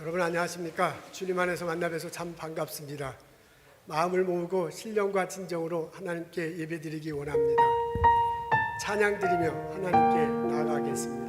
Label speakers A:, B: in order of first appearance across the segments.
A: 여러분 안녕하십니까? 주님 안에서 만나 뵈서 참 반갑습니다. 마음을 모으고 신령과 진정으로 하나님께 예배드리기 원합니다. 찬양드리며 하나님께 나아가겠습니다.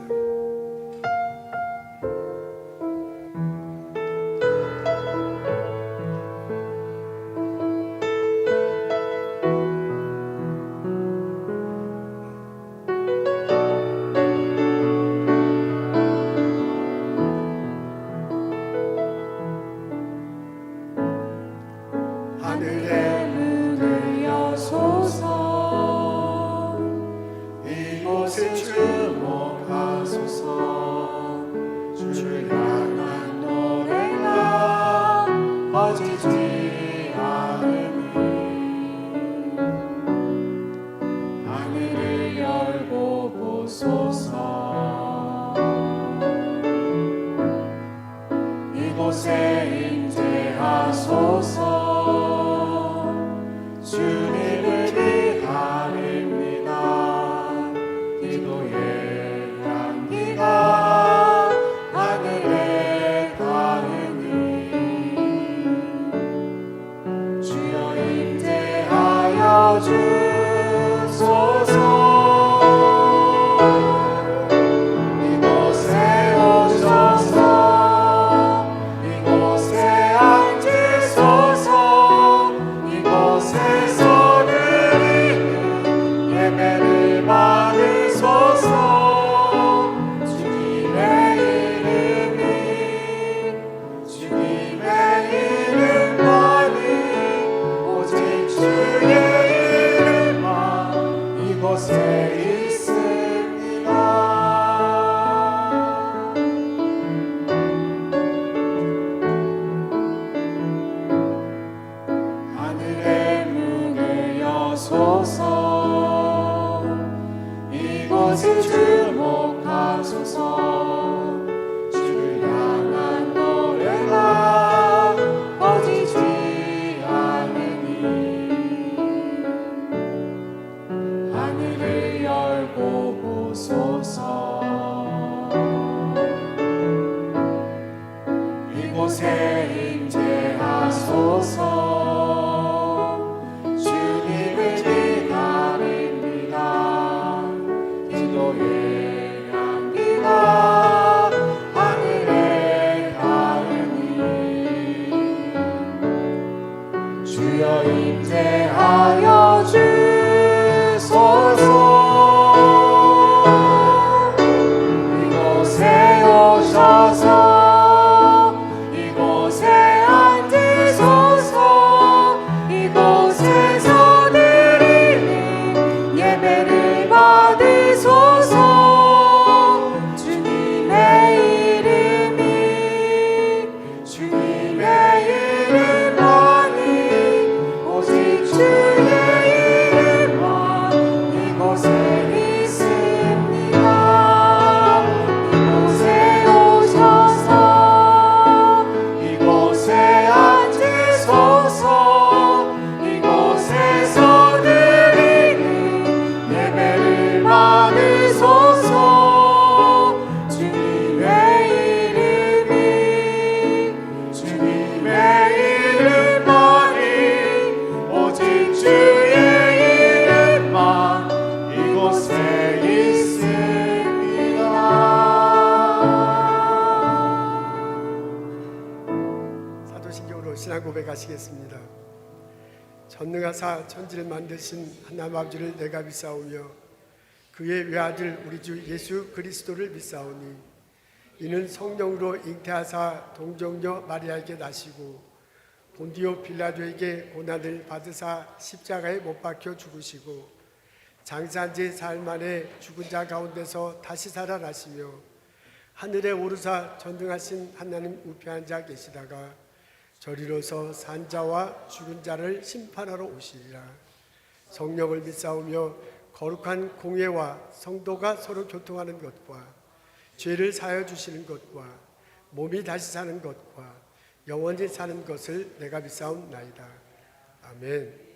A: 신앙 고백하시겠습니다. 전능하사 천지를 만드신 하나님 아버지를 내가 믿사오며 그의 외아들 우리 주 예수 그리스도를 믿사오니 이는 성령으로 잉태하사 동정녀 마리아에게 나시고 본디오 빌라도에게 고난을 받으사 십자가에 못 박혀 죽으시고 장사한 지 사흘 만에 죽은 자 가운데서 다시 살아나시며 하늘에 오르사 전능하신 하나님 우편에 앉아 계시다가 저리로서 산자와 죽은 자를 심판하러 오시리라. 성령을 믿사오며 거룩한 공예와 성도가 서로 교통하는 것과 죄를 사하여 주시는 것과 몸이 다시 사는 것과 영원히 사는 것을 내가 믿사옵나이다. 아멘.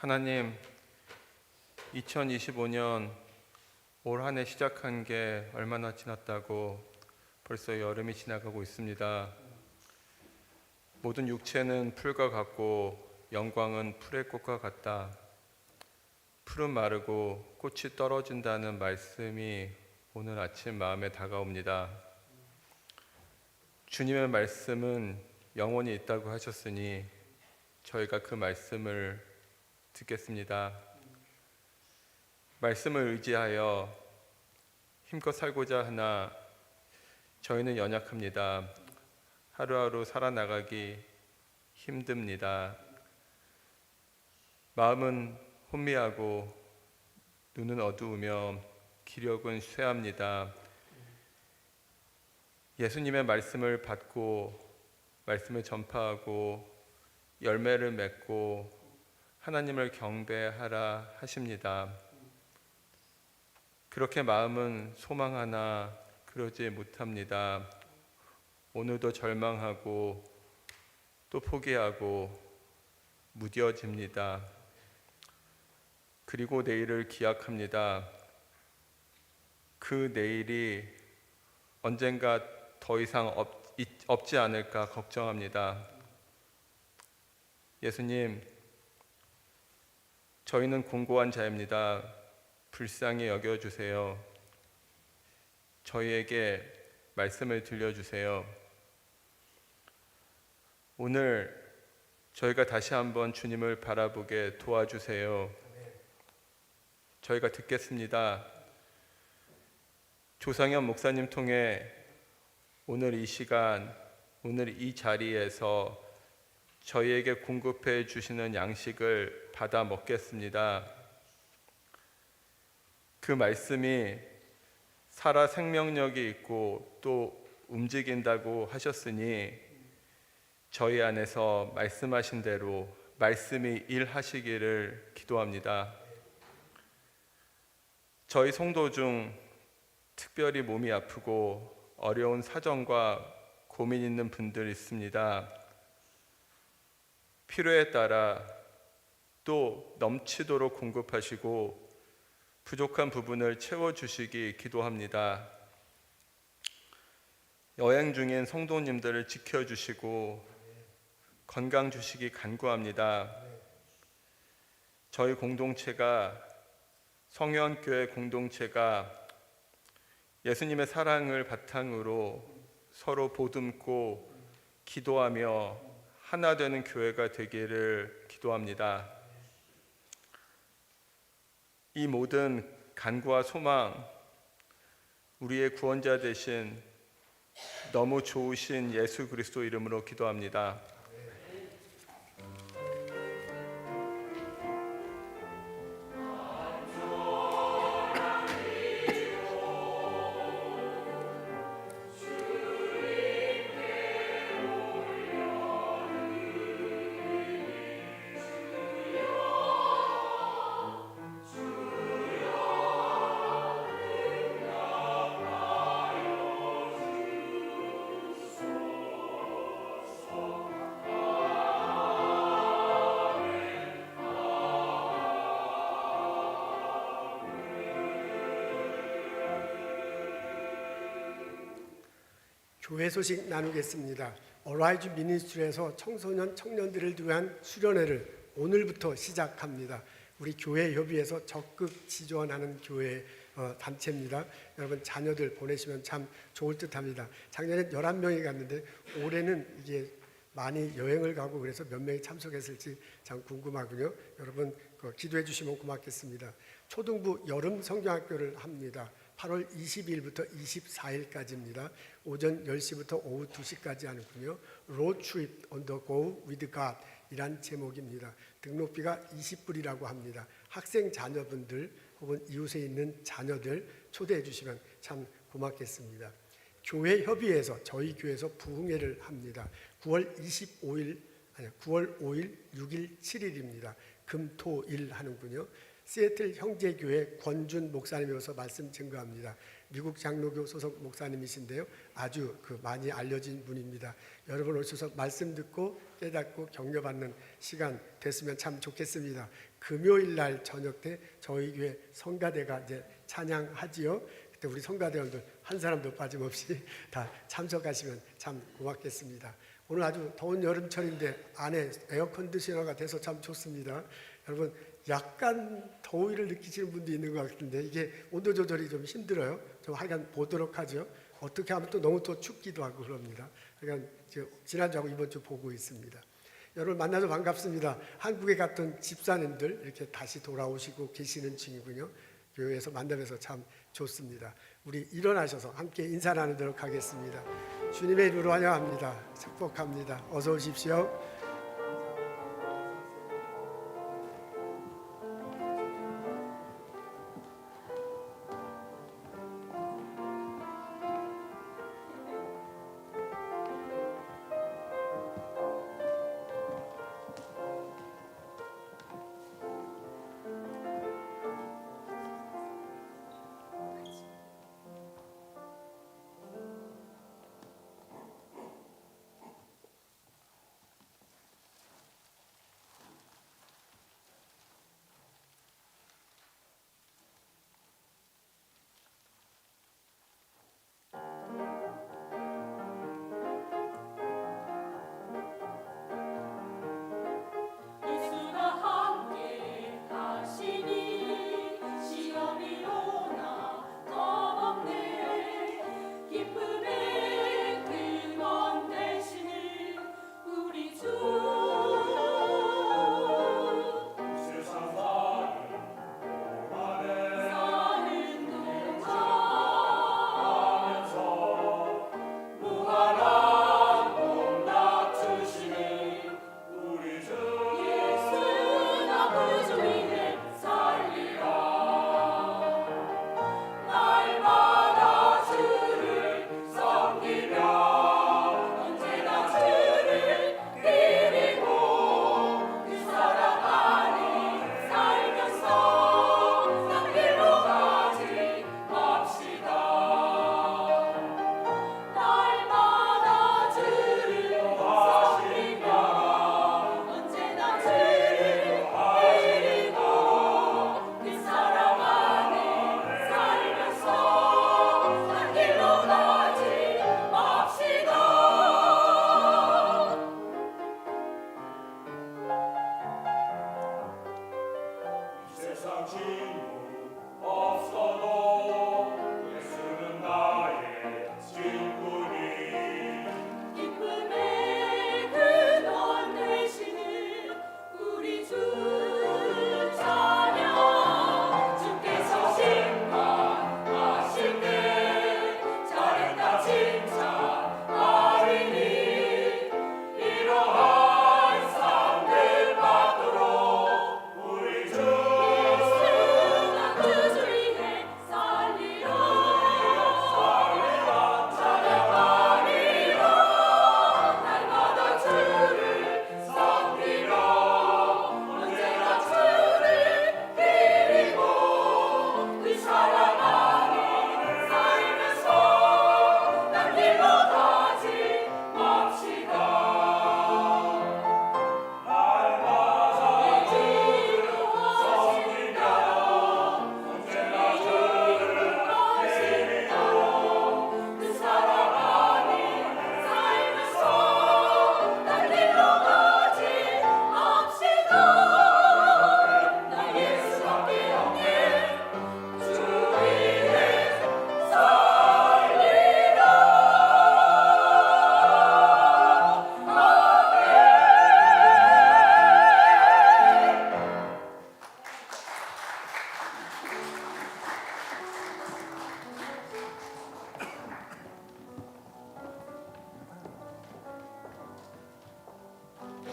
B: 하나님, 2025년 올 한 해 시작한 게 얼마나 지났다고 벌써 여름이 지나가고 있습니다. 모든 육체는 풀과 같고 영광은 풀의 꽃과 같다. 풀은 마르고 꽃이 떨어진다는 말씀이 오늘 아침 마음에 다가옵니다. 주님의 말씀은 영원히 있다고 하셨으니 저희가 그 말씀을 듣겠습니다. 말씀을 의지하여 힘껏 살고자 하나 저희는 연약합니다. 하루하루 살아나가기 힘듭니다. 마음은 혼미하고 눈은 어두우며 기력은 쇠합니다. 예수님의 말씀을 받고 말씀을 전파하고 열매를 맺고 하나님을 경배하라 하십니다. 그렇게 마음은 소망하나 그러지 못합니다. 오늘도 절망하고 또 포기하고 무뎌집니다. 그리고 내일을 기약합니다. 그 내일이 언젠가 더 이상 없지 않을까 걱정합니다. 예수님, 저희는 공고한 자입니다. 불쌍히 여겨주세요. 저희에게 말씀을 들려주세요. 오늘 저희가 다시 한번 주님을 바라보게 도와주세요. 저희가 듣겠습니다. 조상현 목사님 통해 오늘 이 시간, 오늘 이 자리에서 저희에게 공급해 주시는 양식을 받아 먹겠습니다. 그 말씀이 살아 생명력이 있고 또 움직인다고 하셨으니 저희 안에서 말씀하신 대로 말씀이 일하시기를 기도합니다. 저희 성도 중 특별히 몸이 아프고 어려운 사정과 고민 있는 분들 있습니다. 필요에 따라 또 넘치도록 공급하시고 부족한 부분을 채워주시기 기도합니다. 여행 중인 성도님들을 지켜주시고 건강 주시기 간구합니다. 저희 공동체가 성현교회 공동체가 예수님의 사랑을 바탕으로 서로 보듬고 기도하며 하나 되는 교회가 되기를 기도합니다. 이 모든 간구와 소망, 우리의 구원자 되신 너무 좋으신 예수 그리스도 이름으로 기도합니다.
A: 교회 소식 나누겠습니다. 어라이즈 미니스트리에서 청소년 청년들을 위한 수련회를 오늘부터 시작합니다. 우리 교회 협의회에서 적극 지원하는 교회 단체입니다. 여러분 자녀들 보내시면 참 좋을 듯합니다. 작년에 11명이 갔는데 올해는 이게 많이 여행을 가고 그래서 몇 명이 참석했을지 참 궁금하군요. 여러분 기도해 주시면 고맙겠습니다. 초등부 여름 성경학교를 합니다. 8월 22일부터 24일까지입니다. 오전 10시부터 오후 2시까지 하는군요. Road Trip on the Go with God 이란 제목입니다. 등록비가 20불이라고 합니다. 학생 자녀분들 혹은 이웃에 있는 자녀들 초대해 주시면 참 고맙겠습니다. 교회 협의회에서 저희 교회에서 부흥회를 합니다. 9월 5일, 6일, 7일입니다. 금, 토, 일 하는군요. 시애틀 형제교회 권준 목사님이어서 말씀 증거합니다. 미국 장로교 소속 목사님이신데요. 아주 많이 알려진 분입니다. 여러분 오셔서 말씀 듣고 깨닫고 격려받는 시간 됐으면 참 좋겠습니다. 금요일 날 저녁 때 저희 교회 성가대가 이제 찬양하지요. 그때 우리 성가대원들 한 사람도 빠짐없이 다 참석하시면 참 고맙겠습니다. 오늘 아주 더운 여름철인데 안에 에어컨디셔너가 돼서 참 좋습니다. 여러분 약간 더위를 느끼시는 분도 있는 것 같은데 이게 온도 조절이 좀 힘들어요. 좀 하여간 보도록 하죠. 어떻게 하면 또 너무 또 춥기도 하고 그럽니다. 그러니까 지난주하고 이번 주 보고 있습니다. 여러분 만나서 반갑습니다. 한국에 갔던 집사님들 이렇게 다시 돌아오시고 계시는 중이군요. 교회에서 만나뵈서 참 좋습니다. 우리 일어나셔서 함께 인사 나누도록 하겠습니다. 주님의 이름으로 환영합니다. 축복합니다. 어서 오십시오.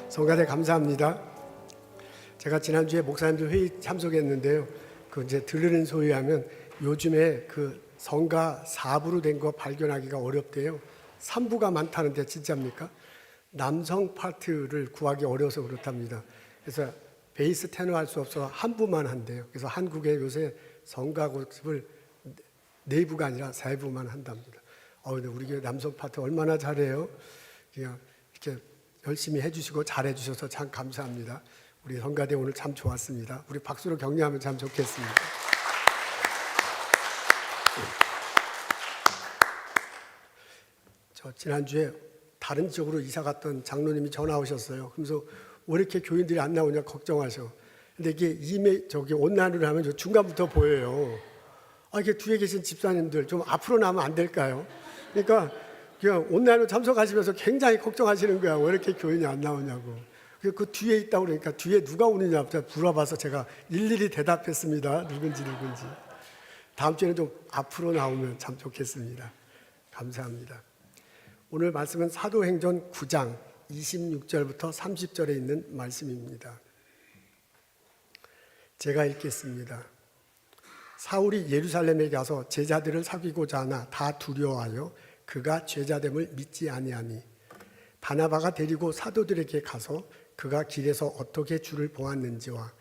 A: 성가대 감사합니다. 제가 지난주에 목사님들 회의 참석했는데요. 이제 들으는 소리 하면 요즘에 성가 4부로 된 거 발견하기가 어렵대요. 3부가 많다는데 진짜입니까? 남성 파트를 구하기 어려워서 그렇답니다. 그래서 베이스 테너 할 수 없어서 한 부만 한대요. 그래서 한국에 요새 성가 고습을 네 부가 아니라 세 부만 한답니다. 근데 우리 교회 남성 파트 얼마나 잘해요. 그냥 이렇게 열심히 해주시고 잘해주셔서 참 감사합니다. 우리 성가대 오늘 참 좋았습니다. 우리 박수로 격려하면 참 좋겠습니다. 저 지난주에 다른 지역으로 이사 갔던 장로님이 전화 오셨어요. 그래서 왜 이렇게 교인들이 안 나오냐 걱정하셔. 근데 이게 온라인으로 하면 저 중간부터 보여요. 이게 뒤에 계신 집사님들 좀 앞으로 나면 안 될까요? 그러니까 그냥 온라인으로 참석하시면서 굉장히 걱정하시는 거야. 왜 이렇게 교인이 안 나오냐고. 그 뒤에 있다고 그러니까 뒤에 누가 오느냐 물어봐서 제가 일일이 대답했습니다. 누군지. 다음 주에는 좀 앞으로 나오면 참 좋겠습니다. 감사합니다. 오늘 말씀은 사도행전 9장 26절부터 30절에 있는 말씀입니다. 제가 읽겠습니다. 사울이 예루살렘에 가서 제자들을 사귀고자 하나 다 두려워하여 그가 죄자됨을 믿지 아니하니 바나바가 데리고 사도들에게 가서 그가 길에서 어떻게 주를 보았는지와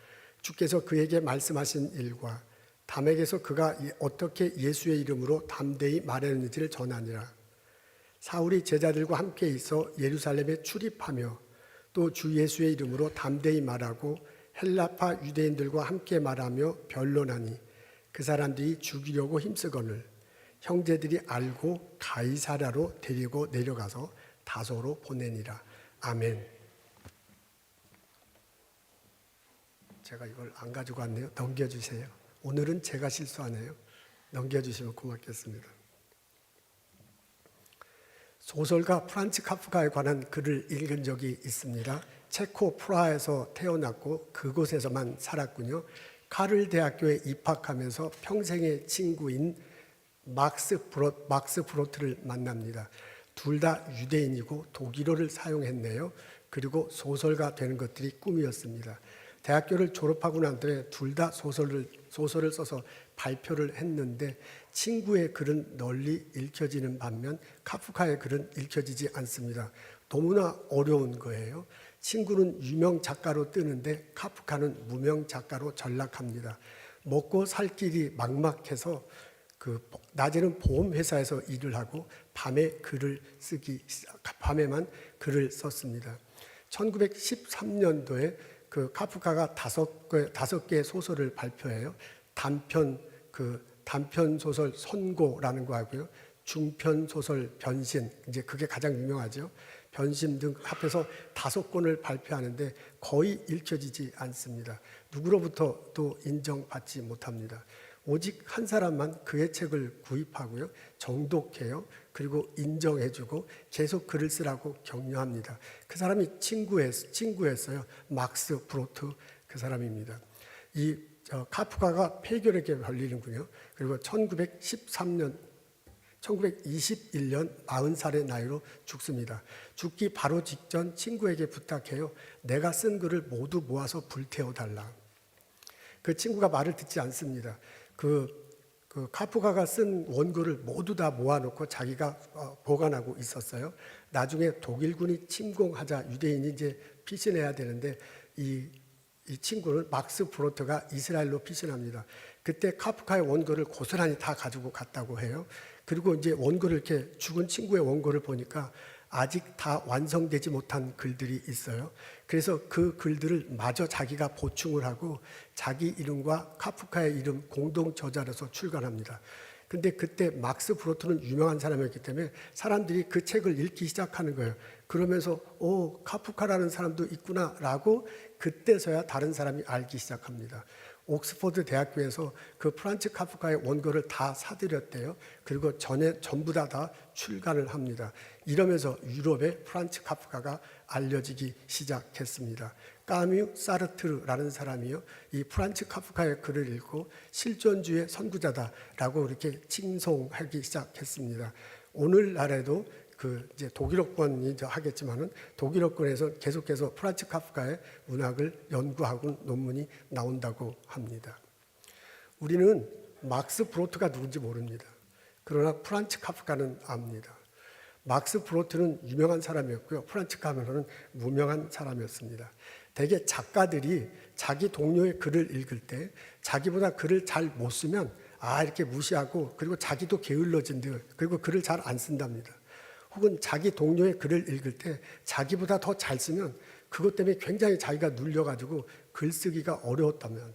A: 주께서 그에게 말씀하신 일과 담에게서 그가 어떻게 예수의 이름으로 담대히 말했는지를 전하니라. 사울이 제자들과 함께 있어 예루살렘에 출입하며 또 주 예수의 이름으로 담대히 말하고 헬라파 유대인들과 함께 말하며 변론하니 그 사람들이 죽이려고 힘쓰거늘 형제들이 알고 가이사랴로 데리고 내려가서 다소로 보내니라. 아멘. 제가 이걸 안 가지고 왔네요. 넘겨주세요. 오늘은 제가 실수하네요. 넘겨주시면 고맙겠습니다. 소설가 프란츠 카프카에 관한 글을 읽은 적이 있습니다. 체코 프라하에서 태어났고 그곳에서만 살았군요. 카를 대학교에 입학하면서 평생의 친구인 막스 브로트를 만납니다. 둘 다 유대인이고 독일어를 사용했네요. 그리고 소설가 되는 것들이 꿈이었습니다. 대학교를 졸업하고 난 뒤에 둘 다 소설을 써서 발표를 했는데 친구의 글은 널리 읽혀지는 반면 카프카의 글은 읽혀지지 않습니다. 너무나 어려운 거예요. 친구는 유명 작가로 뜨는데 카프카는 무명 작가로 전락합니다. 먹고 살 길이 막막해서 낮에는 보험회사에서 일을 하고 밤에만 글을 썼습니다. 1913년도에 카프카가 다섯 개의 소설을 발표해요. 단편 소설 선고라는 거 하고요. 중편 소설 변신, 이제 그게 가장 유명하죠. 변심 등 합해서 5권을 발표하는데 거의 읽혀지지 않습니다. 누구로부터도 인정받지 못합니다. 오직 한 사람만 그의 책을 구입하고요. 정독해요. 그리고 인정해주고 계속 글을 쓰라고 격려합니다. 그 사람이 친구였어요. 막스 브로트 그 사람입니다. 카프카가 폐결핵에 걸리는군요. 그리고 1921년 40살의 나이로 죽습니다. 죽기 바로 직전 친구에게 부탁해요. 내가 쓴 글을 모두 모아서 불태워달라. 그 친구가 말을 듣지 않습니다. 카프카가 쓴 원고를 모두 다 모아놓고 자기가 보관하고 있었어요. 나중에 독일군이 침공하자 유대인이 이제 피신해야 되는데 이 친구는 막스 브로트가 이스라엘로 피신합니다. 그때 카프카의 원고를 고스란히 다 가지고 갔다고 해요. 그리고 이제 원고를 이렇게 죽은 친구의 원고를 보니까 아직 다 완성되지 못한 글들이 있어요. 그래서 그 글들을 마저 자기가 보충을 하고 자기 이름과 카프카의 이름 공동 저자로서 출간합니다. 근데 그때 막스 브로트는 유명한 사람이었기 때문에 사람들이 그 책을 읽기 시작하는 거예요. 그러면서 카프카라는 사람도 있구나라고 그때서야 다른 사람이 알기 시작합니다. 옥스퍼드 대학교에서 그 프란츠 카프카의 원고를 다 사들였대요. 그리고 전부 다 출간을 합니다. 이러면서 유럽에 프란츠 카프카가 알려지기 시작했습니다. 까뮤 사르트르라는 사람이요, 이 프란츠 카프카의 글을 읽고 실존주의 선구자다라고 이렇게 칭송하기 시작했습니다. 오늘날에도 이제 독일어권이 하겠지만은 독일어권에서 계속해서 프란츠 카프카의 문학을 연구하고 논문이 나온다고 합니다. 우리는 막스 브로트가 누군지 모릅니다. 그러나 프란츠 카프카는 압니다. 막스 브로트는 유명한 사람이었고요. 프란츠 카프카는 무명한 사람이었습니다. 대개 작가들이 자기 동료의 글을 읽을 때 자기보다 글을 잘 못 쓰면 이렇게 무시하고, 그리고 자기도 게을러진 듯, 그리고 글을 잘 안 쓴답니다. 혹은 자기 동료의 글을 읽을 때 자기보다 더 잘 쓰면 그것 때문에 굉장히 자기가 눌려가지고 글쓰기가 어려웠다면.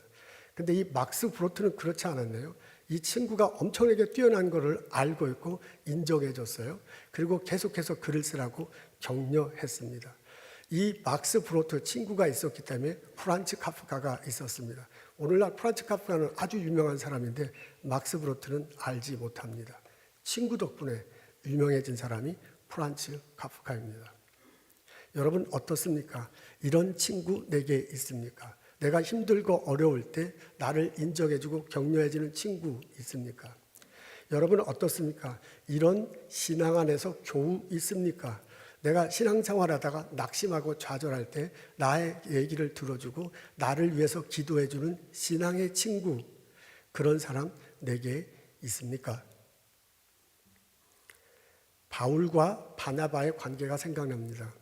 A: 근데 이 막스 브로트는 그렇지 않았네요. 이 친구가 엄청나게 뛰어난 것을 알고 있고 인정해 줬어요. 그리고 계속해서 글을 쓰라고 격려했습니다. 이 막스 브로트 친구가 있었기 때문에 프란츠 카프카가 있었습니다. 오늘날 프란츠 카프카는 아주 유명한 사람인데 막스 브로트는 알지 못합니다. 친구 덕분에 유명해진 사람이 프란츠 카프카입니다. 여러분 어떻습니까? 이런 친구 내게 있습니까? 내가 힘들고 어려울 때 나를 인정해주고 격려해주는 친구 있습니까? 여러분은 어떻습니까? 이런 신앙 안에서 교우 있습니까? 내가 신앙생활하다가 낙심하고 좌절할 때 나의 얘기를 들어주고 나를 위해서 기도해주는 신앙의 친구, 그런 사람 내게 있습니까? 바울과 바나바의 관계가 생각납니다.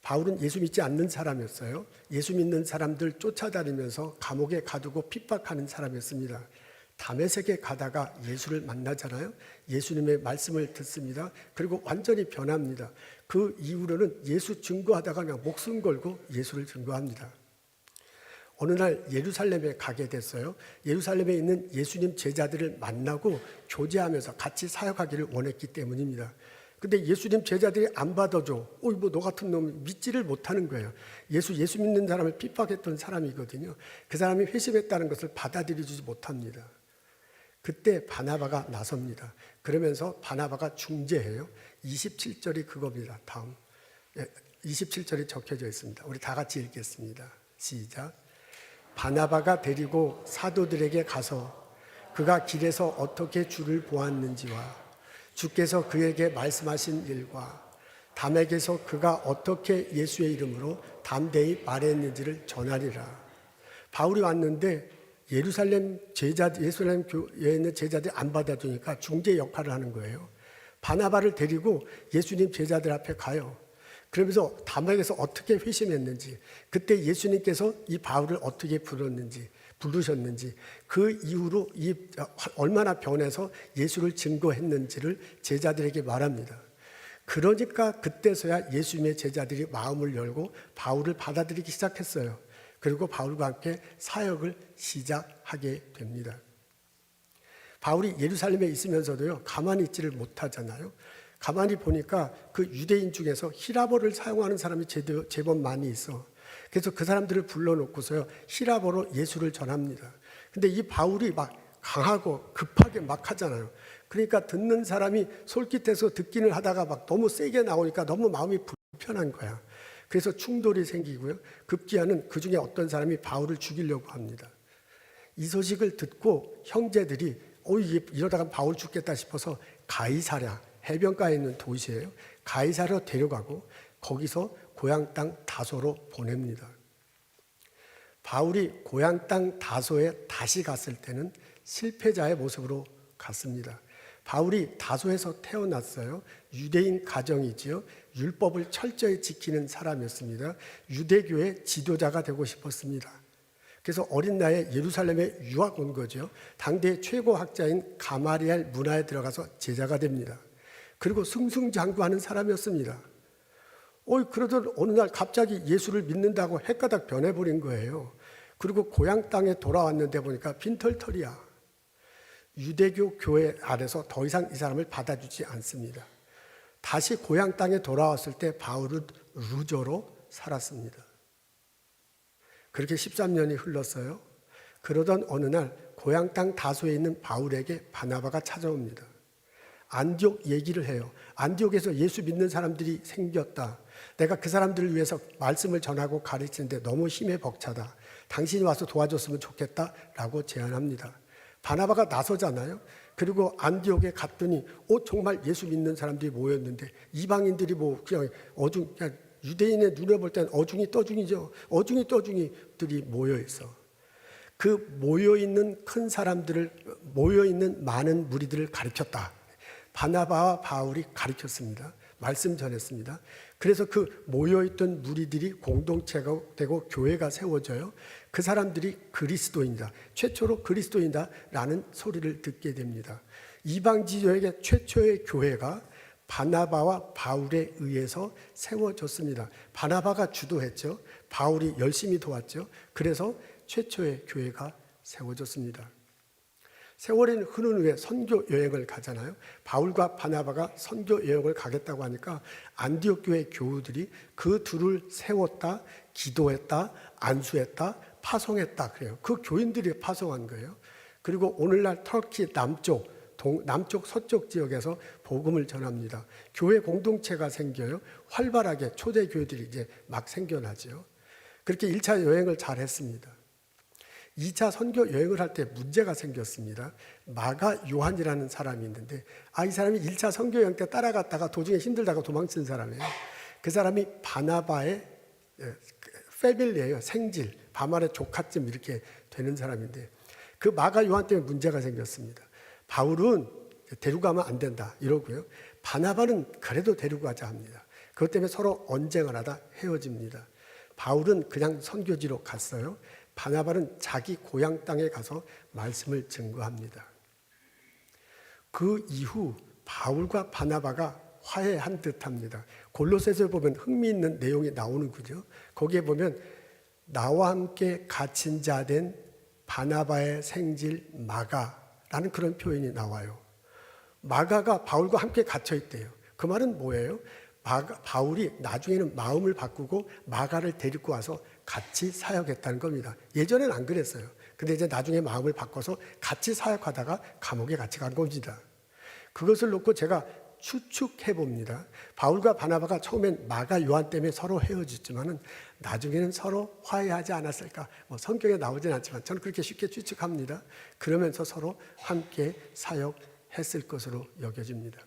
A: 바울은 예수 믿지 않는 사람이었어요. 예수 믿는 사람들 쫓아다니면서 감옥에 가두고 핍박하는 사람이었습니다. 다메섹에 가다가 예수를 만나잖아요. 예수님의 말씀을 듣습니다. 그리고 완전히 변합니다. 그 이후로는 예수 증거하다가 그냥 목숨 걸고 예수를 증거합니다. 어느 날 예루살렘에 가게 됐어요. 예루살렘에 있는 예수님 제자들을 만나고 교제하면서 같이 사역하기를 원했기 때문입니다. 근데 예수님 제자들이 안 받아줘. 너 같은 놈이 믿지를 못하는 거예요. 예수 믿는 사람을 핍박했던 사람이거든요. 그 사람이 회심했다는 것을 받아들이지 못합니다. 그때 바나바가 나섭니다. 그러면서 바나바가 중재해요. 27절이 그겁니다. 다음 27절이 적혀져 있습니다. 우리 다 같이 읽겠습니다. 시작. 바나바가 데리고 사도들에게 가서 그가 길에서 어떻게 주를 보았는지와 주께서 그에게 말씀하신 일과 담에게서 그가 어떻게 예수의 이름으로 담대히 말했는지를 전하리라. 바울이 왔는데 예루살렘 교회에 있는 제자들이 안 받아주니까 중재 역할을 하는 거예요. 바나바를 데리고 예수님 제자들 앞에 가요. 그러면서 담에게서 어떻게 회심했는지, 그때 예수님께서 이 바울을 어떻게 부르셨는지, 그 이후로 얼마나 변해서 예수를 증거했는지를 제자들에게 말합니다. 그러니까 그때서야 예수님의 제자들이 마음을 열고 바울을 받아들이기 시작했어요. 그리고 바울과 함께 사역을 시작하게 됩니다. 바울이 예루살렘에 있으면서도요, 가만히 있지를 못하잖아요. 가만히 보니까 그 유대인 중에서 히라보를 사용하는 사람이 제법 많이 있어. 그래서 그 사람들을 불러놓고서요, 히라보로 예수를 전합니다. 근데 이 바울이 막 강하고 급하게 막 하잖아요. 그러니까 듣는 사람이 솔깃해서 듣기는 하다가 막 너무 세게 나오니까 너무 마음이 불편한 거야. 그래서 충돌이 생기고요. 급기야는 그 중에 어떤 사람이 바울을 죽이려고 합니다. 이 소식을 듣고 형제들이 이러다가 바울 죽겠다 싶어서 가이사랴, 해변가에 있는 도시예요. 가이사랴로 데려가고 거기서 고향 땅 다소로 보냅니다. 바울이 고향 땅 다소에 다시 갔을 때는 실패자의 모습으로 갔습니다. 바울이 다소에서 태어났어요. 유대인 가정이지요. 율법을 철저히 지키는 사람이었습니다. 유대교의 지도자가 되고 싶었습니다. 그래서 어린 나이에 예루살렘에 유학 온 거죠. 당대의 최고 학자인 가마리엘 문화에 들어가서 제자가 됩니다. 그리고 승승장구하는 사람이었습니다. 그러던 어느 날 갑자기 예수를 믿는다고 헷가닥 변해버린 거예요. 그리고 고향 땅에 돌아왔는데 보니까 빈털털이야. 유대교 교회 안에서 더 이상 이 사람을 받아주지 않습니다. 다시 고향 땅에 돌아왔을 때 바울은 루저로 살았습니다. 그렇게 13년이 흘렀어요. 그러던 어느 날 고향 땅 다소에 있는 바울에게 바나바가 찾아옵니다. 안디옥 얘기를 해요. 안디옥에서 예수 믿는 사람들이 생겼다. 내가 그 사람들을 위해서 말씀을 전하고 가르치는데 너무 힘에 벅차다. 당신이 와서 도와줬으면 좋겠다라고 제안합니다. 바나바가 나서잖아요. 그리고 안디옥에 갔더니 정말 예수 믿는 사람들이 모였는데 이방인들이 그냥 유대인의 눈에 볼 땐 어중이 떠중이죠. 어중이 떠중이들이 모여 있어. 그 모여있는 큰 사람들을, 모여있는 많은 무리들을 가르쳤다. 바나바와 바울이 가르쳤습니다. 말씀 전했습니다. 그래서 그 모여있던 무리들이 공동체가 되고 교회가 세워져요. 그 사람들이 그리스도인이다, 최초로 그리스도인이다 라는 소리를 듣게 됩니다. 이방지교회의 최초의 교회가 바나바와 바울에 의해서 세워졌습니다. 바나바가 주도했죠. 바울이 열심히 도왔죠. 그래서 최초의 교회가 세워졌습니다. 세월이 흐른 후에 선교 여행을 가잖아요. 바울과 바나바가 선교 여행을 가겠다고 하니까 안디옥 교회 교우들이 그 둘을 세웠다, 기도했다, 안수했다, 파송했다 그래요. 그 교인들이 파송한 거예요. 그리고 오늘날 터키 남쪽 서쪽 지역에서 복음을 전합니다. 교회 공동체가 생겨요. 활발하게 초대 교회들이 이제 막 생겨나죠. 그렇게 1차 여행을 잘 했습니다. 2차 선교 여행을 할 때 문제가 생겼습니다. 마가 요한이라는 사람이 있는데 이 사람이 1차 선교 여행 때 따라갔다가 도중에 힘들다가 도망친 사람이에요. 그 사람이 바나바의 패밀리예요. 생질, 바말의 조카쯤 이렇게 되는 사람인데 그 마가 요한 때문에 문제가 생겼습니다. 바울은 데리고 가면 안 된다 이러고요. 바나바는 그래도 데리고 가자 합니다. 그것 때문에 서로 언쟁을 하다 헤어집니다. 바울은 그냥 선교지로 갔어요. 바나바는 자기 고향 땅에 가서 말씀을 증거합니다. 그 이후 바울과 바나바가 화해한 듯합니다. 골로새서에 보면 흥미있는 내용이 나오는 거죠. 거기에 보면 나와 함께 갇힌 자 된 바나바의 생질 마가라는 그런 표현이 나와요. 마가가 바울과 함께 갇혀 있대요. 그 말은 뭐예요? 바울이 나중에는 마음을 바꾸고 마가를 데리고 와서 같이 사역했다는 겁니다. 예전에는 안 그랬어요. 근데 이제 나중에 마음을 바꿔서 같이 사역하다가 감옥에 같이 간 겁니다. 그것을 놓고 제가 추측해 봅니다. 바울과 바나바가 처음엔 마가 요한 때문에 서로 헤어졌지만은 나중에는 서로 화해하지 않았을까? 성경에 나오진 않지만 저는 그렇게 쉽게 추측합니다. 그러면서 서로 함께 사역했을 것으로 여겨집니다.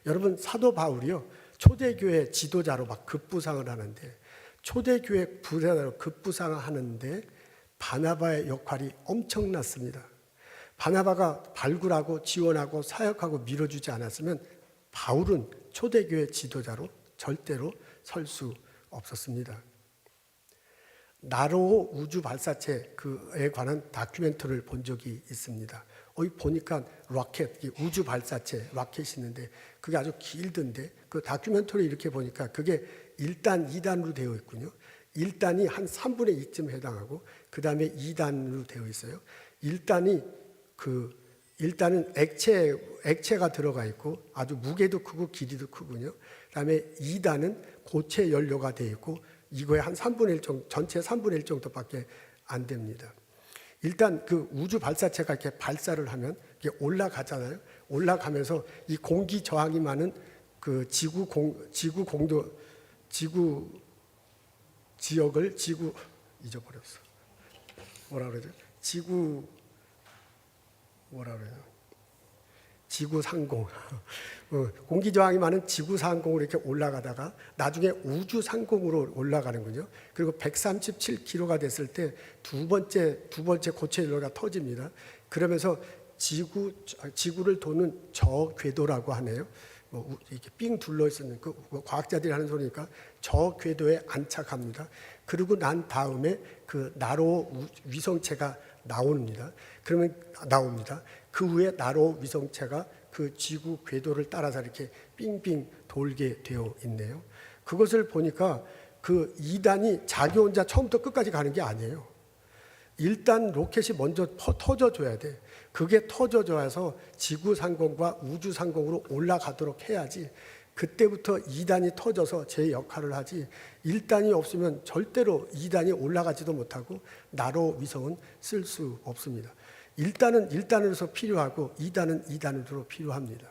A: 여러분, 사도 바울이요, 초대교회 지도자로 막 급부상을 하는데, 초대교회 부자로 급부상을 하는데 바나바의 역할이 엄청났습니다. 바나바가 발굴하고 지원하고 사역하고 밀어주지 않았으면 바울은 초대교회 지도자로 절대로 설 수 없었습니다. 나로호 우주 발사체에 관한 다큐멘터리를 본 적이 있습니다. 보니까 로켓, 우주 발사체 로켓이 있는데 그게 아주 길던데 그 다큐멘터리 이렇게 보니까 그게 1단, 2단으로 되어 있군요. 1단이 한 3분의 2쯤 해당하고 그 다음에 2단으로 되어 있어요. 1단은 액체가 들어가 있고 아주 무게도 크고 길이도 크군요. 그 다음에 2단은 고체 연료가 되어 있고 이거의 한 3분의 1 정도, 전체 3분의 1 정도밖에 안 됩니다. 일단 그 우주 발사체가 이렇게 발사를 하면 이게 올라가잖아요. 올라가면서 이 공기 저항이 많은 그 지구 지역을 잊어버렸어. 뭐라 그러죠? 지구 상공. 공기 저항이 많은 지구 상공으로 이렇게 올라가다가 나중에 우주 상공으로 올라가는군요. 그리고 137km가 됐을 때 두 번째 고체 연료가 터집니다. 그러면서 지구를 도는 저궤도라고 하네요. 이렇게 삥 둘러 있었는 그 과학자들이 하는 소리니까 저궤도에 안착합니다. 그리고 난 다음에 그 나로호 위성체가 나옵니다. 그 후에 나로호 위성체가 그 지구 궤도를 따라서 이렇게 삥삥 돌게 되어 있네요. 그것을 보니까 그 2단이 자기 혼자 처음부터 끝까지 가는 게 아니에요. 일단 로켓이 먼저 터져줘야 돼. 그게 터져줘서 지구 상공과 우주 상공으로 올라가도록 해야지. 그때부터 2단이 터져서 제 역할을 하지. 1단이 없으면 절대로 2단이 올라가지도 못하고 나로 위성은 쓸 수 없습니다. 1단은 1단으로서 필요하고 2단은 2단으로 필요합니다.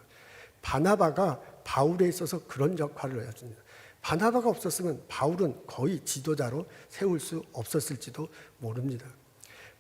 A: 바나바가 바울에 있어서 그런 역할을 했습니다. 바나바가 없었으면 바울은 거의 지도자로 세울 수 없었을지도 모릅니다.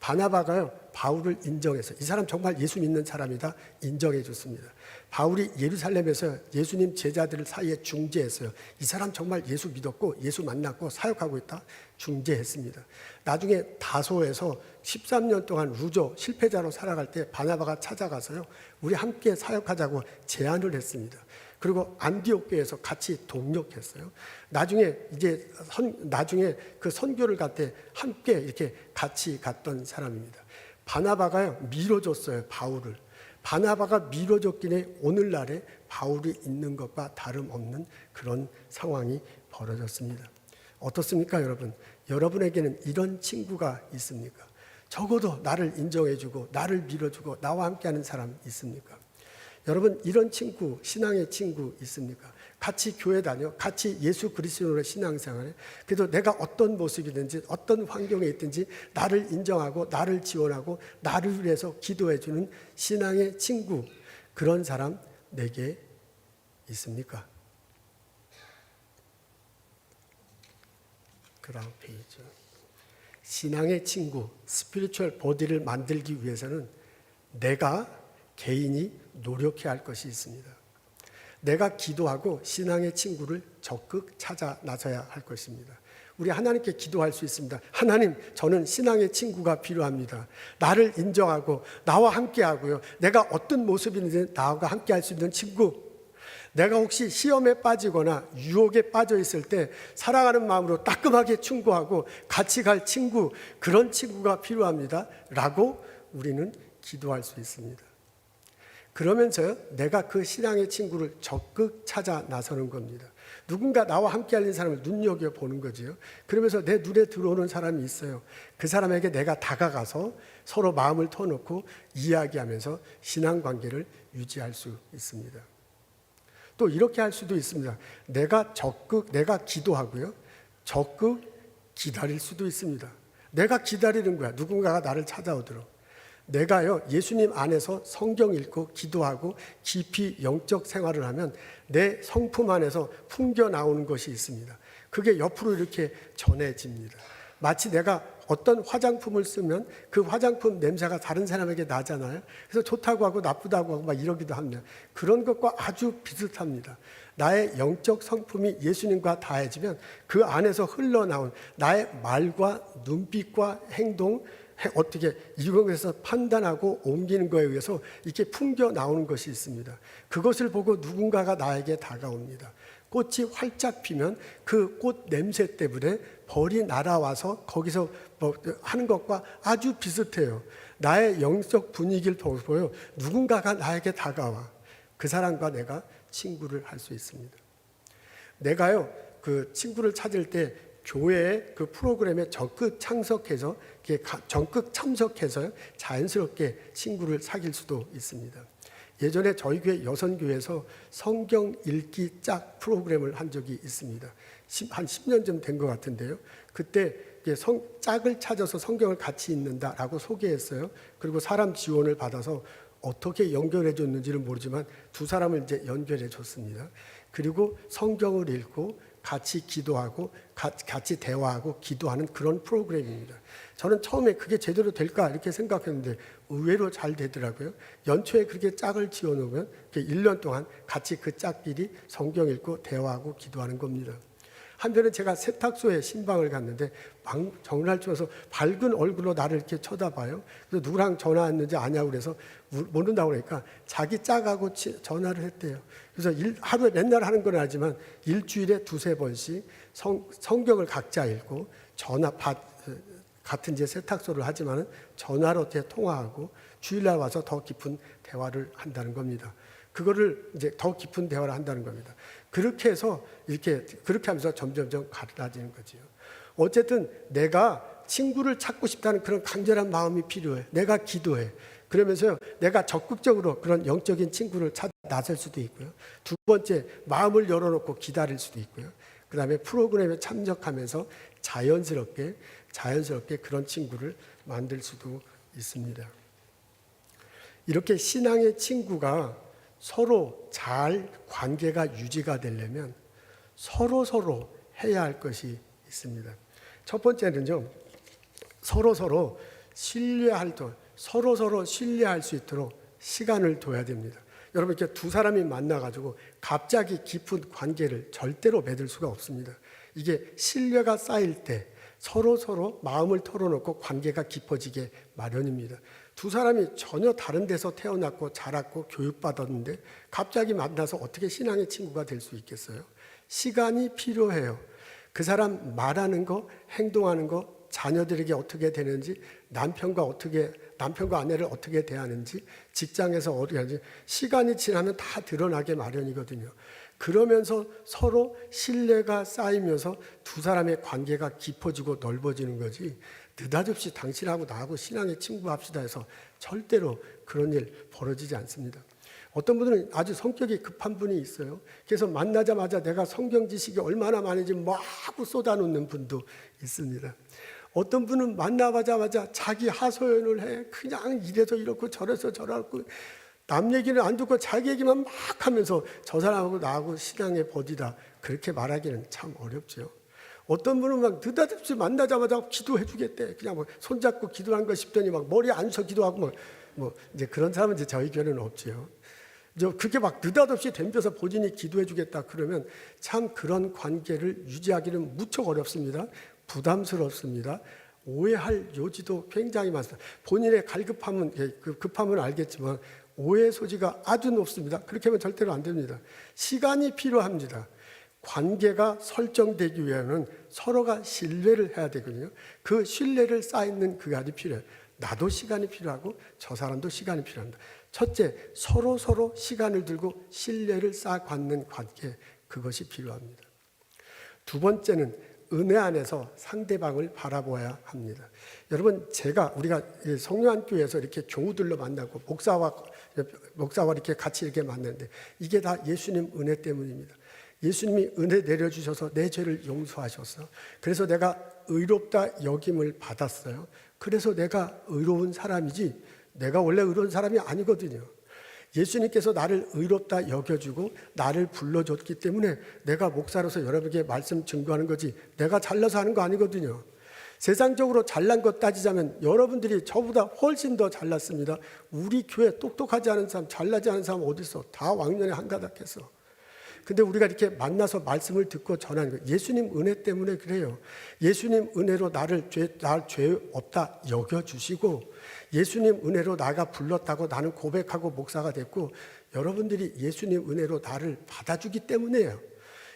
A: 바나바가요, 바울을 인정해서 이 사람 정말 예수 믿는 사람이다 인정해 줬습니다. 바울이 예루살렘에서 예수님 제자들 사이에 중재했어요. 이 사람 정말 예수 믿었고 예수 만났고 사역하고 있다 중재했습니다. 나중에 다소에서 13년 동안 루저 실패자로 살아갈 때 바나바가 찾아가서요, 우리 함께 사역하자고 제안을 했습니다. 그리고 안디옥 교회에서 같이 동력했어요. 나중에 그 선교를 갈 때 함께 이렇게 같이 갔던 사람입니다. 바나바가요 밀어줬어요, 바울을. 바나바가 밀어줬기에 오늘날에 바울이 있는 것과 다름없는 그런 상황이 벌어졌습니다. 어떻습니까, 여러분? 여러분에게는 이런 친구가 있습니까? 적어도 나를 인정해주고 나를 밀어주고 나와 함께하는 사람 있습니까? 여러분, 이런 친구, 신앙의 친구 있습니까? 같이 교회 다녀, 같이 예수 그리스도의 신앙생활에 그래도 내가 어떤 모습이든지 어떤 환경에 있든지 나를 인정하고 나를 지원하고 나를 위해서 기도해주는 신앙의 친구, 그런 사람 내게 있습니까? 그 다음 페이지. 신앙의 친구, 스피리추얼 보디를 만들기 위해서는 내가 개인이 노력해야 할 것이 있습니다. 내가 기도하고 신앙의 친구를 적극 찾아 나서야 할 것입니다. 우리 하나님께 기도할 수 있습니다. 하나님, 저는 신앙의 친구가 필요합니다. 나를 인정하고 나와 함께하고요. 내가 어떤 모습이든지 나와 함께할 수 있는 친구. 내가 혹시 시험에 빠지거나 유혹에 빠져 있을 때 사랑하는 마음으로 따끔하게 충고하고 같이 갈 친구, 그런 친구가 필요합니다. 라고 우리는 기도할 수 있습니다. 그러면서 내가 그 신앙의 친구를 적극 찾아 나서는 겁니다. 누군가 나와 함께 하는 사람을 눈여겨보는 거지요. 그러면서 내 눈에 들어오는 사람이 있어요. 그 사람에게 내가 다가가서 서로 마음을 터놓고 이야기하면서 신앙관계를 유지할 수 있습니다. 또 이렇게 할 수도 있습니다. 내가 기도하고요. 적극 기다릴 수도 있습니다. 내가 기다리는 거야. 누군가가 나를 찾아오도록. 내가요, 예수님 안에서 성경 읽고 기도하고 깊이 영적 생활을 하면 내 성품 안에서 풍겨 나오는 것이 있습니다. 그게 옆으로 이렇게 전해집니다. 마치 내가 어떤 화장품을 쓰면 그 화장품 냄새가 다른 사람에게 나잖아요. 그래서 좋다고 하고 나쁘다고 하고 막 이러기도 합니다. 그런 것과 아주 비슷합니다. 나의 영적 성품이 예수님과 다해지면 그 안에서 흘러나온 나의 말과 눈빛과 행동, 어떻게 이런 것에서 판단하고 옮기는 거에 의해서 이렇게 풍겨 나오는 것이 있습니다. 그것을 보고 누군가가 나에게 다가옵니다. 꽃이 활짝 피면 그 꽃 냄새 때문에 벌이 날아와서 거기서 하는 것과 아주 비슷해요. 나의 영적 분위기를 보고요, 누군가가 나에게 다가와 그 사람과 내가 친구를 할 수 있습니다. 내가요, 그 친구를 찾을 때 교회의 그 프로그램에 적극 참석해서 자연스럽게 친구를 사귈 수도 있습니다. 예전에 저희 교회 여선교회에서 성경 읽기 짝 프로그램을 한 적이 있습니다. 한 10년쯤 된 것 같은데요. 그때 짝을 찾아서 성경을 같이 읽는다라고 소개했어요. 그리고 사람 지원을 받아서 어떻게 연결해 줬는지는 모르지만 두 사람을 이제 연결해 줬습니다. 그리고 성경을 읽고 같이 기도하고 같이 대화하고 기도하는 그런 프로그램입니다. 저는 처음에 그게 제대로 될까 이렇게 생각했는데 의외로 잘 되더라고요. 연초에 그렇게 짝을 지어놓으면 1년 동안 같이 그 짝끼리 성경 읽고 대화하고 기도하는 겁니다. 한편은 제가 세탁소에 신방을 갔는데 전화를 쳐서 밝은 얼굴로 나를 이렇게 쳐다봐요. 그래서 누구랑 전화 왔는지 아냐고 그래서 모른다고 그러니까 자기 짝하고 전화를 했대요. 그래서 하루에 맨날 하는 건 아니지만 일주일에 2-3번씩 성경을 각자 읽고 같은 이제 세탁소를 하지만은 전화로 이렇게 통화하고 주일날 와서 더 깊은 대화를 한다는 겁니다. 그거를 이제 더 깊은 대화를 한다는 겁니다. 그렇게 해서 그렇게 하면서 점점점 갈라지는 거지요. 어쨌든 내가 친구를 찾고 싶다는 그런 간절한 마음이 필요해. 내가 기도해. 그러면서요, 내가 적극적으로 그런 영적인 친구를 찾아 나설 수도 있고요. 두 번째, 마음을 열어놓고 기다릴 수도 있고요. 그 다음에 프로그램에 참석하면서 자연스럽게 그런 친구를 만들 수도 있습니다. 이렇게 신앙의 친구가 서로 잘 관계가 유지가 되려면 서로 해야 할 것이 있습니다. 첫 번째는요, 서로 신뢰할 수 있도록 시간을 둬야 됩니다. 여러분, 이렇게 두 사람이 만나가지고 갑자기 깊은 관계를 절대로 맺을 수가 없습니다. 이게 신뢰가 쌓일 때 서로 마음을 털어놓고 관계가 깊어지게 마련입니다. 두 사람이 전혀 다른 데서 태어났고 자랐고 교육받았는데 갑자기 만나서 어떻게 신앙의 친구가 될 수 있겠어요? 시간이 필요해요. 그 사람 말하는 거, 행동하는 거, 자녀들에게 어떻게 되는지, 남편과 아내를 어떻게 대하는지, 직장에서 어떻게 하는지 시간이 지나면 다 드러나게 마련이거든요. 그러면서 서로 신뢰가 쌓이면서 두 사람의 관계가 깊어지고 넓어지는 거지, 느닷없이 당신하고 나하고 신앙의 친구 합시다 해서 절대로 그런 일 벌어지지 않습니다. 어떤 분들은 아주 성격이 급한 분이 있어요. 그래서 만나자마자 내가 성경 지식이 얼마나 많은지 막 쏟아놓는 분도 있습니다. 어떤 분은 만나자마자 자기 하소연을 해. 그냥 이래서 이렇고 저래서 저렇고 남 얘기는 안 듣고 자기 얘기만 막 하면서 저 사람하고 나하고 신앙의 버디다, 그렇게 말하기는 참 어렵죠. 어떤 분은 막 느닷없이 만나자마자 기도해 주겠대. 그냥 뭐 손잡고 기도한 거 싶더니 막 머리 앉아서 기도하고 뭐 이제 그런 사람은 이제 저희 교회는 없지요. 그렇게 막 느닷없이 덤벼서 본인이 기도해 주겠다 그러면 참 그런 관계를 유지하기는 무척 어렵습니다. 부담스럽습니다. 오해할 요지도 굉장히 많습니다. 본인의 갈급함은, 급함은 알겠지만 오해 소지가 아주 높습니다. 그렇게 하면 절대로 안 됩니다. 시간이 필요합니다. 관계가 설정되기 위해서는 서로가 신뢰를 해야 되거든요. 그 신뢰를 쌓이는 그간이 필요해요. 나도 시간이 필요하고 저 사람도 시간이 필요합니다. 첫째, 서로 시간을 들고 신뢰를 쌓아가는 관계, 그것이 필요합니다. 두 번째는 은혜 안에서 상대방을 바라보아야 합니다. 여러분, 우리가 성령교회에서 이렇게 교우들로 만나고 목사와 이렇게 같이 이렇게 만나는데 이게 다 예수님 은혜 때문입니다. 예수님이 은혜 내려주셔서 내 죄를 용서하셨어. 그래서 내가 의롭다 여김을 받았어요. 그래서 내가 의로운 사람이지 내가 원래 의로운 사람이 아니거든요. 예수님께서 나를 의롭다 여겨주고 나를 불러줬기 때문에 내가 목사로서 여러분에게 말씀 증거하는 거지 내가 잘나서 하는 거 아니거든요. 세상적으로 잘난 것 따지자면 여러분들이 저보다 훨씬 더 잘났습니다. 우리 교회 똑똑하지 않은 사람, 잘나지 않은 사람 어디 있어? 다 왕년에 한가닥했어. 근데 우리가 이렇게 만나서 말씀을 듣고 전하는 거예요. 예수님 은혜 때문에 그래요. 예수님 은혜로 나를 죄 없다 여겨주시고 예수님 은혜로 나가 불렀다고 나는 고백하고 목사가 됐고 여러분들이 예수님 은혜로 나를 받아주기 때문에요.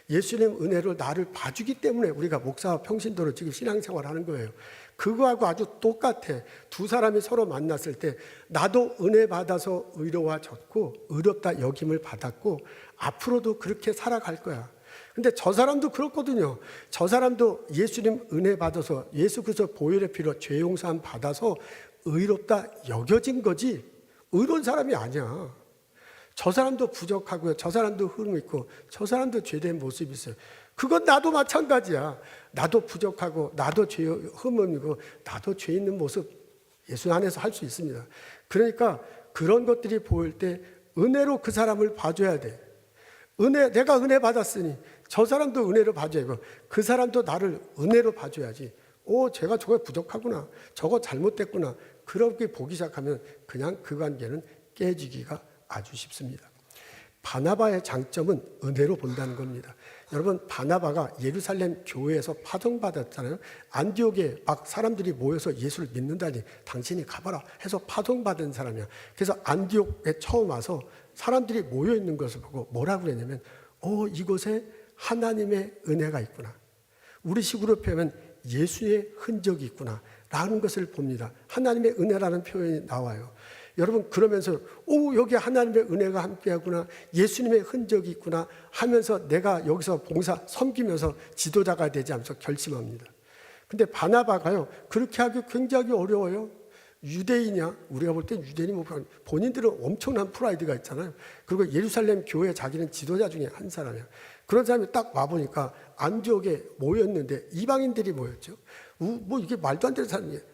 A: 예수님 은혜로 나를 봐주기 때문에 우리가 목사와 평신도로 지금 신앙생활을 하는 거예요. 그거하고 아주 똑같아. 두 사람이 서로 만났을 때 나도 은혜 받아서 의로워졌고 의롭다 여김을 받았고 앞으로도 그렇게 살아갈 거야. 근데 저 사람도 그렇거든요. 저 사람도 예수님 은혜 받아서 예수 그리스도 보혈의 피로 죄 용서함 받아서 의롭다 여겨진 거지 의로운 사람이 아니야. 저 사람도 부족하고요. 저 사람도 흐름 있고 저 사람도 죄된 모습이 있어요. 그건 나도 마찬가지야. 나도 부족하고 나도 죄 흠은이고 나도 죄 있는 모습 예수 안에서 할 수 있습니다. 그러니까 그런 것들이 보일 때 은혜로 그 사람을 봐줘야 돼. 내가 은혜 받았으니 저 사람도 은혜로 봐줘야 고 그 사람도 나를 은혜로 봐줘야지. 제가 저거 부족하구나. 저거 잘못됐구나. 그렇게 보기 시작하면 그냥 그 관계는 깨지기가 아주 쉽습니다. 바나바의 장점은 은혜로 본다는 겁니다. 여러분, 바나바가 예루살렘 교회에서 파송받았잖아요. 안디옥에 막 사람들이 모여서 예수를 믿는다니 당신이 가봐라 해서 파송받은 사람이야. 그래서 안디옥에 처음 와서 사람들이 모여 있는 것을 보고 뭐라고 그랬냐면 이곳에 하나님의 은혜가 있구나. 우리 식으로 표현하면 예수의 흔적이 있구나 라는 것을 봅니다. 하나님의 은혜라는 표현이 나와요. 여러분, 그러면서 여기 하나님의 은혜가 함께하구나, 예수님의 흔적이 있구나 하면서 내가 여기서 섬기면서 지도자가 되지 않으면서 결심합니다. 근데 바나바가요, 그렇게 하기 굉장히 어려워요. 유대인이야. 우리가 볼 때 유대인이 본인들은 엄청난 프라이드가 있잖아요. 그리고 예루살렘 교회 자기는 지도자 중에 한 사람이야. 그런 사람이 딱 와보니까 안디옥에 모였는데 이방인들이 모였죠. 이게 말도 안 되는 사람이에요.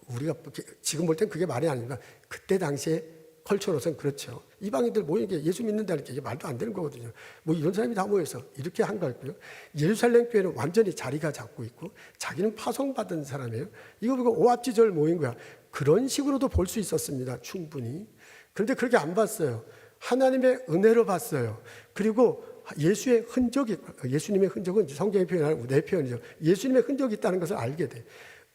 A: 우리가 지금 볼 땐 그게 말이 아닙니다. 그때 당시에 컬처로서는 그렇죠. 이방인들 모이는 게 예수 믿는다는 게 이게 말도 안 되는 거거든요. 이런 사람이 다 모여서 이렇게 한 거였고요. 예루살렘 교회는 완전히 자리가 잡고 있고 자기는 파송받은 사람이에요. 이거 보고 오합지졸 모인 거야. 그런 식으로도 볼 수 있었습니다. 충분히. 그런데 그렇게 안 봤어요. 하나님의 은혜로 봤어요. 그리고 예수의 흔적이, 예수님의 흔적은 성경의 표현이 아니고 내 표현이죠. 예수님의 흔적이 있다는 것을 알게 돼.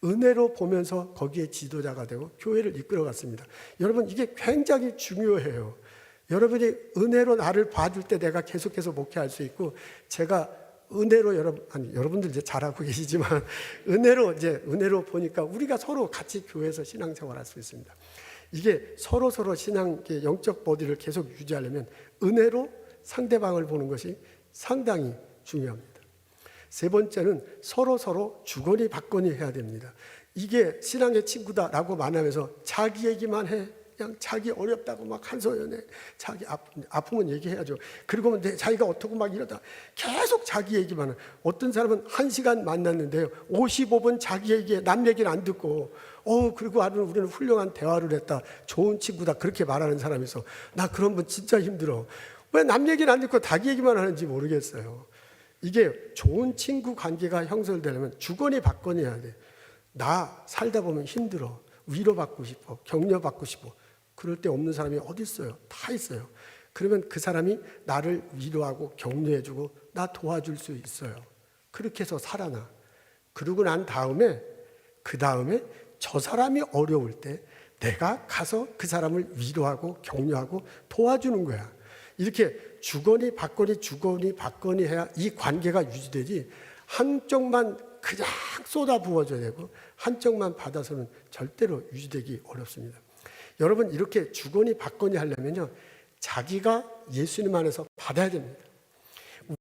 A: 은혜로 보면서 거기에 지도자가 되고 교회를 이끌어갔습니다. 여러분, 이게 굉장히 중요해요. 여러분이 은혜로 나를 봐줄 때 내가 계속해서 목회할 수 있고, 제가 은혜로 여러분들 이제 잘하고 계시지만 은혜로 보니까 우리가 서로 같이 교회에서 신앙생활할 수 있습니다. 이게 서로 신앙 영적 버디를 계속 유지하려면 은혜로 상대방을 보는 것이 상당히 중요합니다. 세 번째는 서로 주거니 받거니 해야 됩니다. 이게 신앙의 친구다라고 말하면서 자기 얘기만 해. 그냥 자기 어렵다고 막 한소연해. 자기 아프면 얘기해야죠. 그리고 자기가 어떻고 막 이러다 계속 자기 얘기만 해. 어떤 사람은 1시간 만났는데요, 55분 자기 얘기에 남 얘기는 안 듣고 그리고 우리는 훌륭한 대화를 했다, 좋은 친구다, 그렇게 말하는 사람이 있어. 나 그런 분 진짜 힘들어. 왜 남 얘기는 안 듣고 자기 얘기만 하는지 모르겠어요. 이게 좋은 친구 관계가 형성되려면 주거니 받거니 해야 돼. 나 살다 보면 힘들어. 위로받고 싶어. 격려받고 싶어. 그럴 때 없는 사람이 어디 있어요? 다 있어요. 그러면 그 사람이 나를 위로하고 격려해주고 나 도와줄 수 있어요. 그렇게 해서 살아나. 그러고 난 다음에 저 사람이 어려울 때 내가 가서 그 사람을 위로하고 격려하고 도와주는 거야. 이렇게 주거니 받거니 해야 이 관계가 유지되지, 한쪽만 그냥 쏟아 부어줘야 되고 한쪽만 받아서는 절대로 유지되기 어렵습니다. 여러분, 이렇게 주거니 받거니 하려면요, 자기가 예수님 안에서 받아야 됩니다.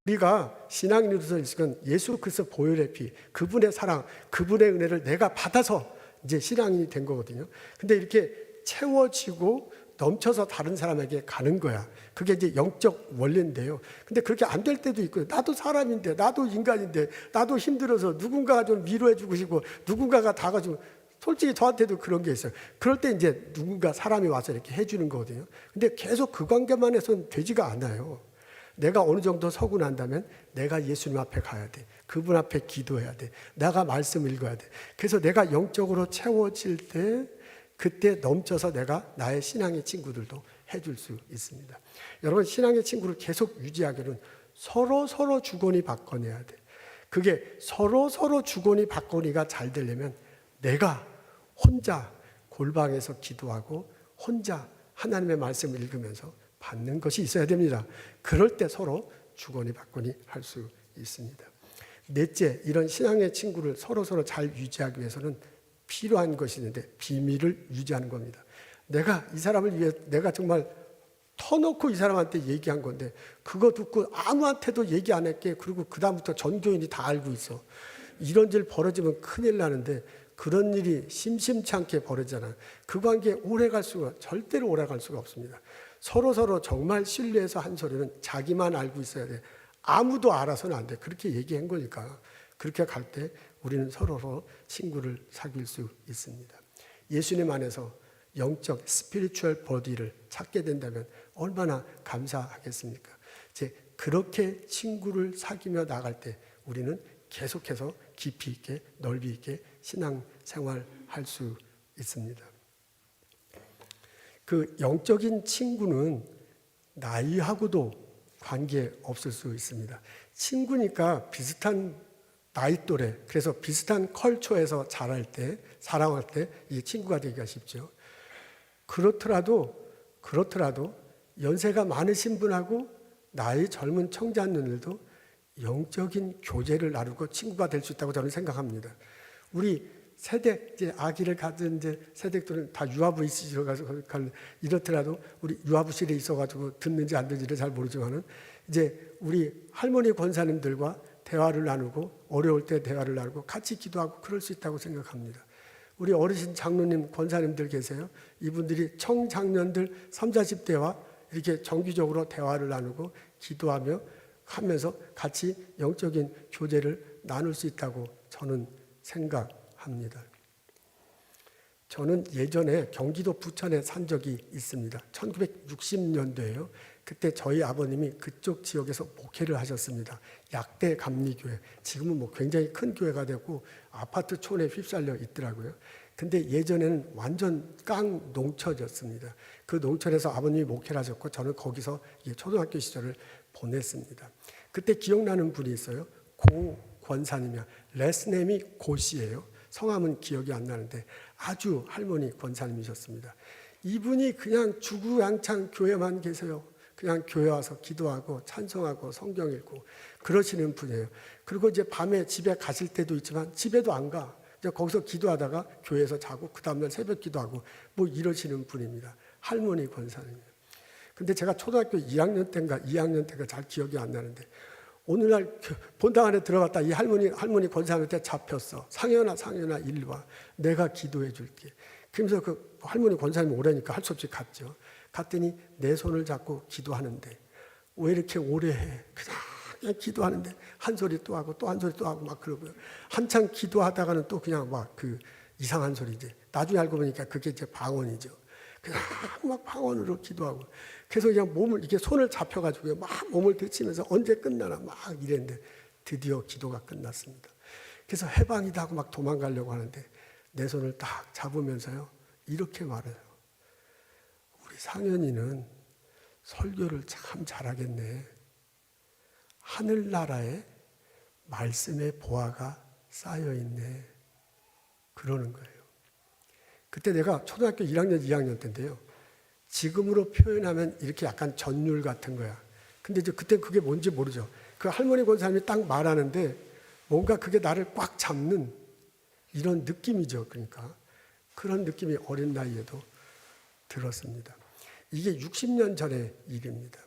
A: 우리가 신앙인으로서 있으면 예수 그리스도 보혈의 피, 그분의 사랑, 그분의 은혜를 내가 받아서 이제 신앙인이 된 거거든요. 근데 이렇게 채워지고 넘쳐서 다른 사람에게 가는 거야. 그게 이제 영적 원리인데요. 근데 그렇게 안 될 때도 있고요. 나도 사람인데, 나도 인간인데, 나도 힘들어서 누군가가 좀 위로해 주고 싶고, 누군가가 다가주고, 솔직히 저한테도 그런 게 있어요. 그럴 때 이제 누군가 사람이 와서 이렇게 해주는 거거든요. 근데 계속 그 관계만 해서는 되지가 않아요. 내가 어느 정도 서고 난다면 내가 예수님 앞에 가야 돼. 그분 앞에 기도해야 돼. 내가 말씀 읽어야 돼. 그래서 내가 영적으로 채워질 때, 그때 넘쳐서 내가 나의 신앙의 친구들도 해줄 수 있습니다. 여러분, 신앙의 친구를 계속 유지하기는 서로 주거니 받거니 해야 돼. 그게 서로 주거니 받거니가 잘 되려면 내가 혼자 골방에서 기도하고 혼자 하나님의 말씀을 읽으면서 받는 것이 있어야 됩니다. 그럴 때 서로 주거니 받거니 할 수 있습니다. 넷째, 이런 신앙의 친구를 서로 잘 유지하기 위해서는 필요한 것이 있는데, 비밀을 유지하는 겁니다. 내가 이 사람을 위해 내가 정말 터놓고 이 사람한테 얘기한 건데 그거 듣고 아무한테도 얘기 안 했게, 그리고 그 다음부터 전교인이 다 알고 있어. 이런 일 벌어지면 큰일 나는데 그런 일이 심심치 않게 벌어지잖아요. 그 관계 절대로 오래 갈 수가 없습니다. 서로 정말 신뢰해서 한 소리는 자기만 알고 있어야 돼. 아무도 알아서는 안 돼. 그렇게 얘기한 거니까. 그렇게 갈 때 우리는 서로 친구를 사귈 수 있습니다. 예수님 안에서 영적 스피리추얼 버디를 찾게 된다면 얼마나 감사하겠습니까? 이제 그렇게 친구를 사귀며 나갈 때 우리는 계속해서 깊이 있게 넓이 있게 신앙생활할 수 있습니다. 그 영적인 친구는 나이하고도 관계 없을 수 있습니다. 친구니까 비슷한 나이 또래, 그래서 비슷한 컬처에서 자랄 때, 사랑할 때 이 친구가 되기가 쉽죠. 그렇더라도 연세가 많으신 분하고 나이 젊은 청자녀들도 영적인 교제를 나누고 친구가 될 수 있다고 저는 생각합니다. 우리 세댁, 이제 아기를 가진 이제 세댁들은 다 유아부 있으셔가지고 이렇더라도 우리 유아부실에 있어가지고 듣는지 안 듣는지를 잘 모르지만은 이제 우리 할머니 권사님들과 대화를 나누고 어려울 때 대화를 나누고 같이 기도하고 그럴 수 있다고 생각합니다. 우리 어르신 장로님 권사님들 계세요. 이분들이 청장년들 30, 40대와 이렇게 정기적으로 대화를 나누고 기도하며 하면서 같이 영적인 교제를 나눌 수 있다고 저는 생각합니다. 저는 예전에 경기도 부천에 산 적이 있습니다. 1960년도에요. 그때 저희 아버님이 그쪽 지역에서 목회를 하셨습니다. 약대 감리교회. 지금은 굉장히 큰 교회가 되고 아파트 촌에 휩쓸려 있더라고요. 근데 예전에는 완전 깡 농촌이었습니다. 그 농촌에서 아버님이 목회를 하셨고 저는 거기서 초등학교 시절을 보냈습니다. 그때 기억나는 분이 있어요. 고 권사님이야. 레스네임이 고씨예요. 성함은 기억이 안 나는데 아주 할머니 권사님이셨습니다. 이분이 그냥 주구장창 교회만 계세요. 그냥 교회 와서 기도하고 찬송하고 성경 읽고 그러시는 분이에요. 그리고 이제 밤에 집에 가실 때도 있지만 집에도 안 가. 이제 거기서 기도하다가 교회에서 자고 그 다음날 새벽 기도하고 뭐 이러시는 분입니다. 할머니 권사님이에요. 근데 제가 초등학교 1학년 때인가 2학년 때가 잘 기억이 안 나는데 어느 날 본당 안에 들어갔다 이 할머니 권사님한테 잡혔어. 상현아 일리 와. 내가 기도해 줄게. 그러면서 그 할머니 권사님 오래니까 할 수 없이 갔죠. 갔더니 내 손을 잡고 기도하는데 왜 이렇게 오래 해? 그냥 기도하는데 한 소리 또 하고 또 한 소리 또 하고 막 그러고요. 한참 기도하다가는 또 그냥 막 그 이상한 소리지. 나중에 알고 보니까 그게 이제 방언이죠. 그냥 막 방언으로 기도하고. 그래서 그냥 몸을 이렇게 손을 잡혀가지고 막 몸을 들치면서 언제 끝나나 막 이랬는데 드디어 기도가 끝났습니다. 그래서 해방이다 하고 막 도망가려고 하는데 내 손을 딱 잡으면서요 이렇게 말해요. 우리 상현이는 설교를 참 잘하겠네. 하늘나라에 말씀의 보화가 쌓여있네. 그러는 거예요. 그때 내가 초등학교 1학년, 2학년 때인데요. 지금으로 표현하면 이렇게 약간 전율 같은 거야. 근데 이제 그때 그게 뭔지 모르죠. 그 할머니 권사님이 딱 말하는데 뭔가 그게 나를 꽉 잡는 이런 느낌이죠. 그러니까 그런 느낌이 어린 나이에도 들었습니다. 이게 60년 전의 일입니다.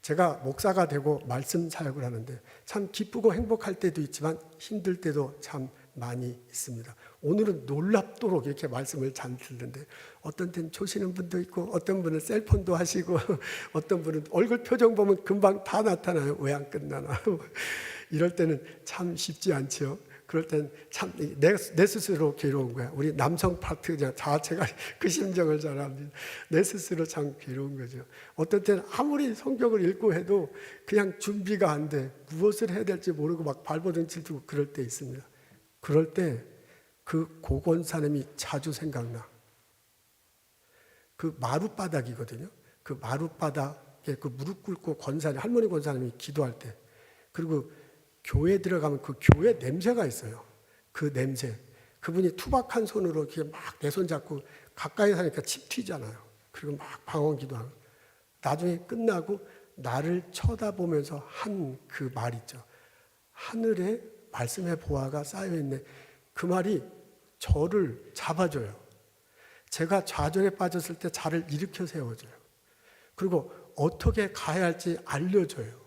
A: 제가 목사가 되고 말씀 사역을 하는데 참 기쁘고 행복할 때도 있지만 힘들 때도 참 많이 있습니다. 오늘은 놀랍도록 이렇게 말씀을 잘 듣는데 어떤 때는 조시는 분도 있고 어떤 분은 셀폰도 하시고 어떤 분은 얼굴 표정 보면 금방 다 나타나요. 왜 안 끝나나. 이럴 때는 참 쉽지 않죠. 그럴 땐 참 내 스스로 괴로운 거야. 우리 남성 파트 자체가 그 심정을 잘 압니다. 내 스스로 참 괴로운 거죠. 어떤 때는 아무리 성경을 읽고 해도 그냥 준비가 안 돼. 무엇을 해야 될지 모르고 막 발버둥 치고 그럴 때 있습니다. 그럴 때 그 고건사님이 자주 생각나. 그 마룻바닥이거든요. 그 마룻바닥에 그 무릎 꿇고 할머니 권사님이 기도할 때 그리고 교회 들어가면 그 교회 냄새가 있어요. 그 냄새. 그분이 투박한 손으로 이렇게 막 내 손 잡고 가까이 사니까 침 튀잖아요. 그리고 막 방언 기도하고. 나중에 끝나고 나를 쳐다보면서 한 그 말 있죠. 하늘에 말씀의 보화가 쌓여있네. 그 말이 저를 잡아줘요. 제가 좌절에 빠졌을 때 저를 일으켜 세워줘요. 그리고 어떻게 가야 할지 알려줘요.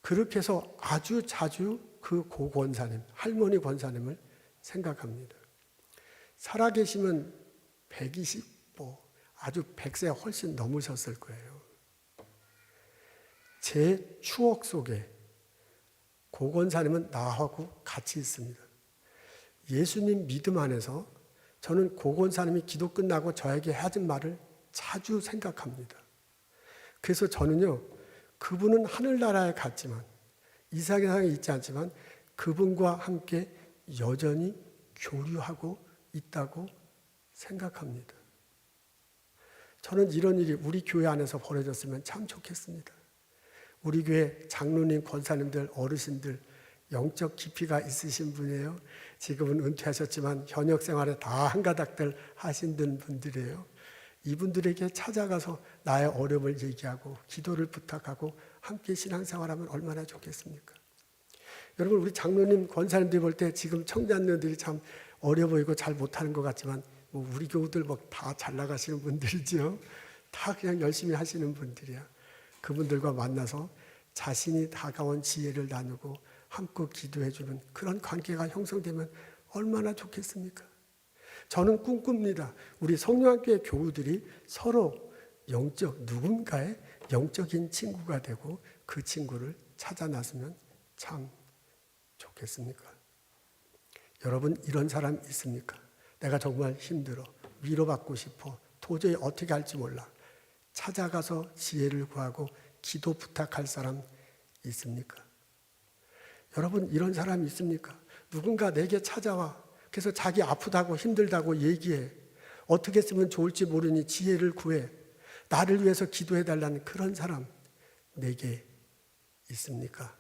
A: 그렇게 해서 아주 자주 그 고권사님, 할머니 권사님을 생각합니다. 살아계시면 120, 아주 100세 훨씬 넘으셨을 거예요. 제 추억 속에 고권사님은 나하고 같이 있습니다. 예수님 믿음 안에서 저는 고권사님이 기도 끝나고 저에게 하신 말을 자주 생각합니다. 그래서 저는요, 그분은 하늘나라에 갔지만 이 세상에 있지 않지만 그분과 함께 여전히 교류하고 있다고 생각합니다. 저는 이런 일이 우리 교회 안에서 벌어졌으면 참 좋겠습니다. 우리 교회 장로님, 권사님들, 어르신들 영적 깊이가 있으신 분이에요. 지금은 은퇴하셨지만 현역 생활에 다 한가닥들 하신 분들이에요. 이분들에게 찾아가서 나의 어려움을 얘기하고 기도를 부탁하고 함께 신앙생활하면 얼마나 좋겠습니까? 여러분, 우리 장로님, 권사님들이 볼 때 지금 청자녀들이 참 어려 보이고 잘 못하는 것 같지만 뭐 우리 교우들 뭐 다 잘 나가시는 분들이죠. 다 그냥 열심히 하시는 분들이야. 그분들과 만나서 자신이 다가온 지혜를 나누고 함께 기도해주는 그런 관계가 형성되면 얼마나 좋겠습니까? 저는 꿈꿉니다. 우리 성령학교의 교우들이 서로 누군가의 영적인 친구가 되고 그 친구를 찾아 나서면 참 좋겠습니까? 여러분, 이런 사람 있습니까? 내가 정말 힘들어. 위로받고 싶어. 도저히 어떻게 할지 몰라. 찾아가서 지혜를 구하고 기도 부탁할 사람 있습니까? 여러분, 이런 사람 있습니까? 누군가 내게 찾아와. 그래서 자기 아프다고 힘들다고 얘기해. 어떻게 쓰면 좋을지 모르니 지혜를 구해. 나를 위해서 기도해달라는 그런 사람 내게 있습니까?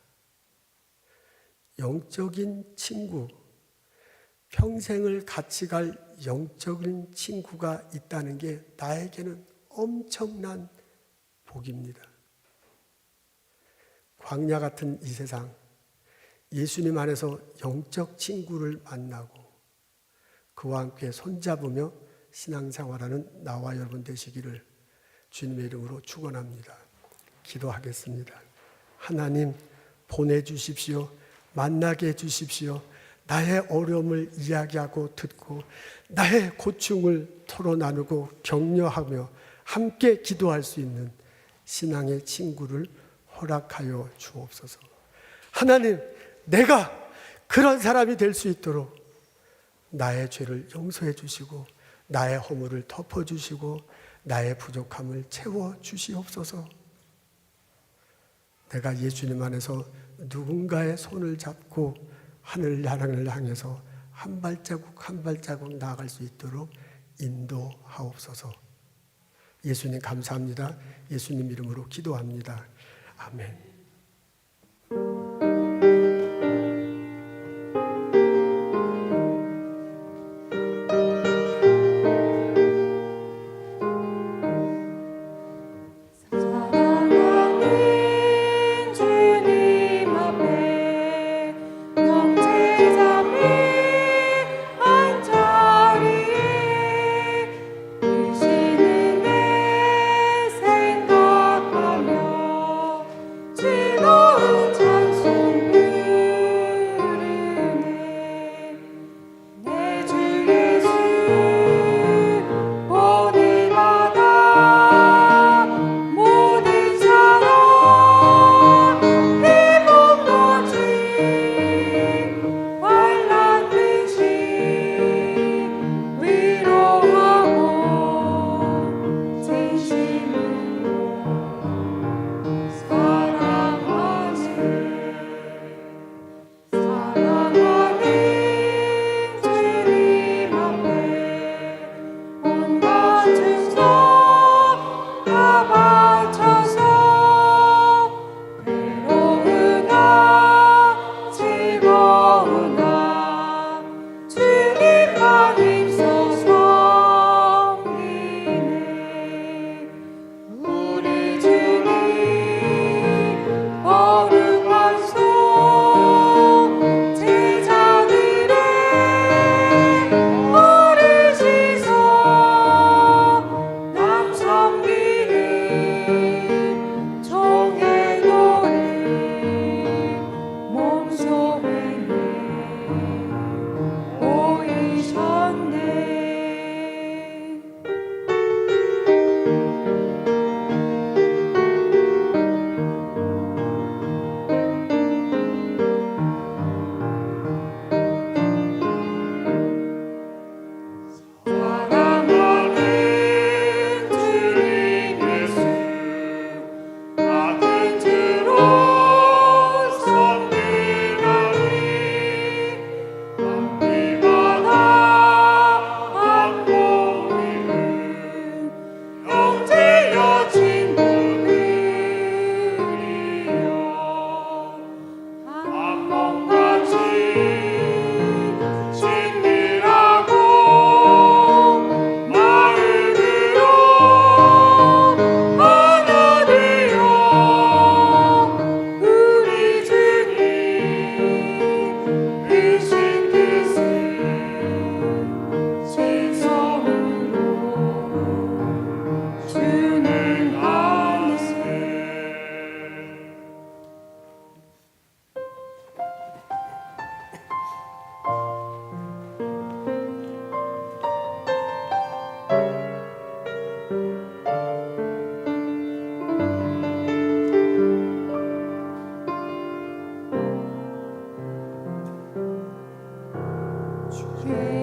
A: 영적인 친구, 평생을 같이 갈 영적인 친구가 있다는 게 나에게는 엄청난 복입니다. 광야 같은 이 세상, 예수님 안에서 영적 친구를 만나고 그와 함께 손잡으며 신앙생활하는 나와 여러분 되시기를 주님의 이름으로 축원합니다. 기도하겠습니다. 하나님 보내주십시오. 만나게 해주십시오. 나의 어려움을 이야기하고 듣고 나의 고충을 털어 나누고 격려하며 함께 기도할 수 있는 신앙의 친구를 허락하여 주옵소서. 하나님, 내가 그런 사람이 될 수 있도록 나의 죄를 용서해 주시고 나의 허물을 덮어 주시고 나의 부족함을 채워 주시옵소서. 내가 예수님 안에서 누군가의 손을 잡고 하늘을 향해서 한 발자국 한 발자국 나아갈 수 있도록 인도하옵소서. 예수님 감사합니다. 예수님 이름으로 기도합니다. 아멘.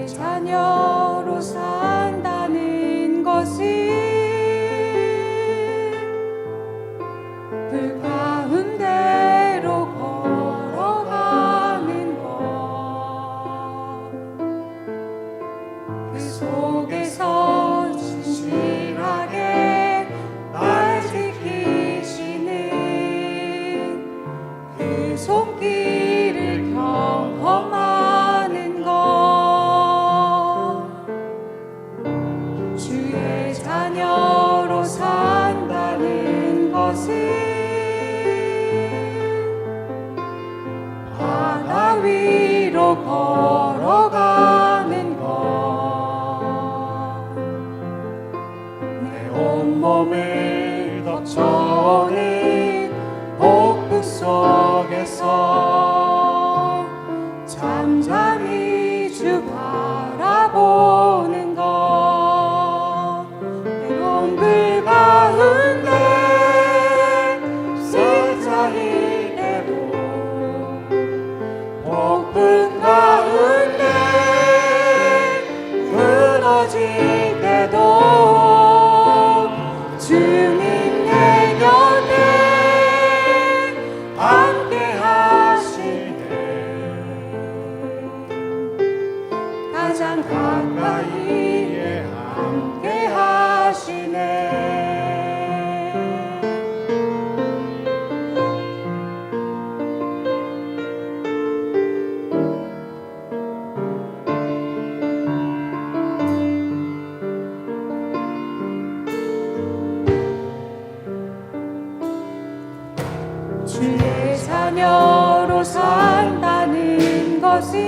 C: 자녀로 산다는 것은 불 가운데로 걸어가는 것, 그 속에서 진실하게 날 지키시는 그 손길을 경험하는 것, 가까이에 함께 하시네. 주의 자녀로 산다는 것은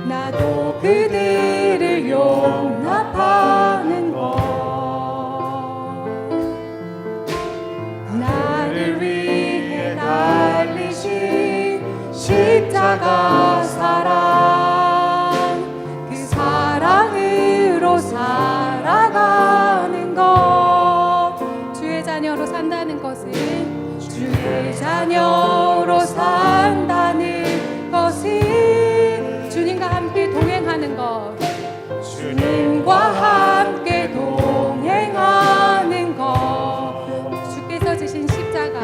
C: 나도 그들을 용납하는 것, 나를 위해 달리신 십자가 사랑, 그 사랑으로 살아가는 것. 주의 자녀로 산다는 것은, 주의 자녀로 산다는 것은 주님과 함께 동행하는 것, 주님과 함께 동행하는 것. 주께서 지신 십자가,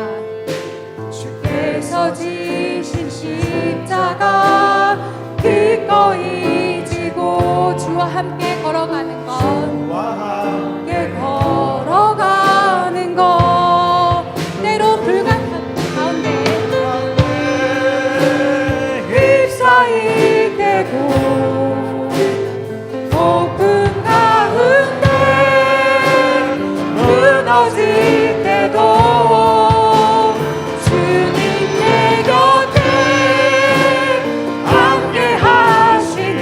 C: 주께서 지신 십자가 기꺼이 지고 주와 함께 걸어가는 것, 함께 걸어가는 것. 때로 불가능한 가운데 휩싸일 때도, 폭풍 가운데 무너질 때도 주님 내 곁에 함께 하시네.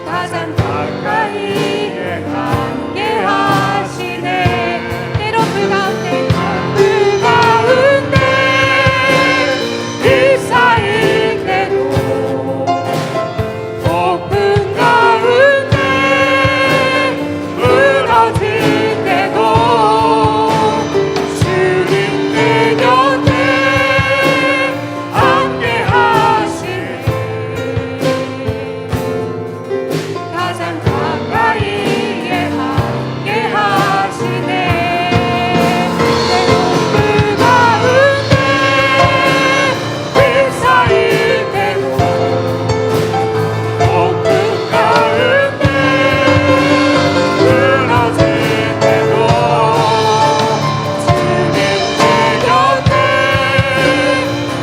C: 가장 가까이에 함께 하시네. 때로 불 가운데 휩싸일 때도, 폭풍 가운데 무너질 때도 주님 내 곁에 함께 하시네. 가장 가까이에 함께 하시네. 때로 불 가운데 휩싸일 때도, 폭풍 가운데 무너질 때도 주님 내 곁에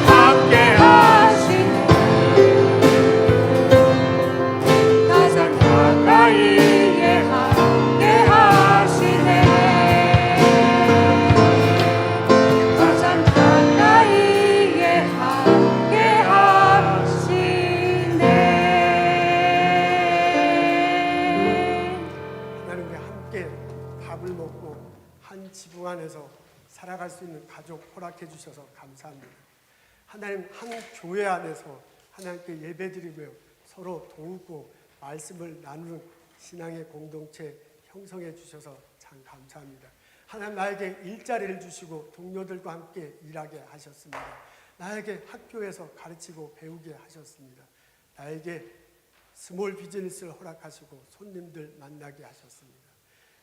C: 함께 하시네. 가장 가까이에 함께 하시네. 가장 가까이에 함께 하시네.
A: 하나님과 함께 밥을 먹고 한 지붕 안에서 살아갈 수 있는 가족 허락해 주셔서 감사합니다. 하나님, 한 교회 안에서 하나님께 예배드리며 서로 도우고 말씀을 나누는 신앙의 공동체 형성해 주셔서 참 감사합니다. 하나님, 나에게 일자리를 주시고 동료들과 함께 일하게 하셨습니다. 나에게 학교에서 가르치고 배우게 하셨습니다. 나에게 스몰 비즈니스를 허락하시고 손님들 만나게 하셨습니다.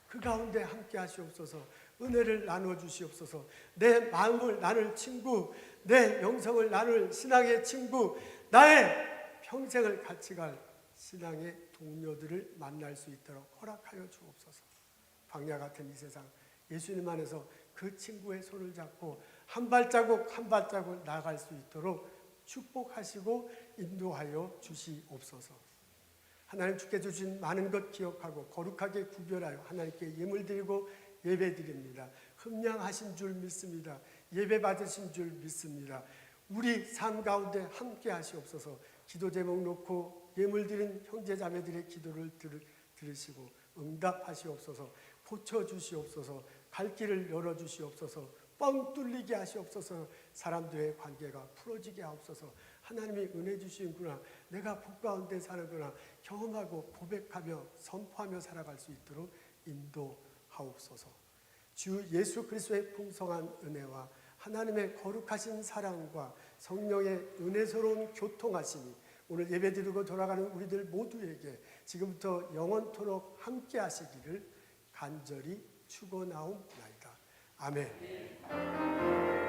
A: 그 가운데 함께 하시옵소서. 은혜를 나누어 주시옵소서. 내 마음을 나눌 친구, 내 영성을 나눌 신앙의 친구, 나의 평생을 같이 갈 신앙의 동료들을 만날 수 있도록 허락하여 주옵소서. 광야 같은 이 세상, 예수님 안에서 그 친구의 손을 잡고 한 발자국 한 발자국 나아갈 수 있도록 축복하시고 인도하여 주시옵소서. 하나님, 주께 주신 많은 것 기억하고 거룩하게 구별하여 하나님께 예물 드리고 예배 드립니다. 흠량하신 줄 믿습니다. 예배 받으신 줄 믿습니다. 우리 삶 가운데 함께 하시옵소서. 기도 제목 놓고 예물 드린 형제 자매들의 기도를 들으시고 응답하시옵소서. 고쳐주시옵소서. 갈 길을 열어주시옵소서. 뻥 뚫리게 하시옵소서. 사람들의 관계가 풀어지게 하옵소서. 하나님이 은혜 주시는구나, 내가 복 가운데 사는구나 경험하고 고백하며 선포하며 살아갈 수 있도록 인도하옵소서. 주 예수 그리스도의 풍성한 은혜와 하나님의 거룩하신 사랑과 성령의 은혜스러운 교통하심이 오늘 예배드리고 돌아가는 우리들 모두에게 지금부터 영원토록 함께 하시기를 간절히 축원하옵나이다. 아멘.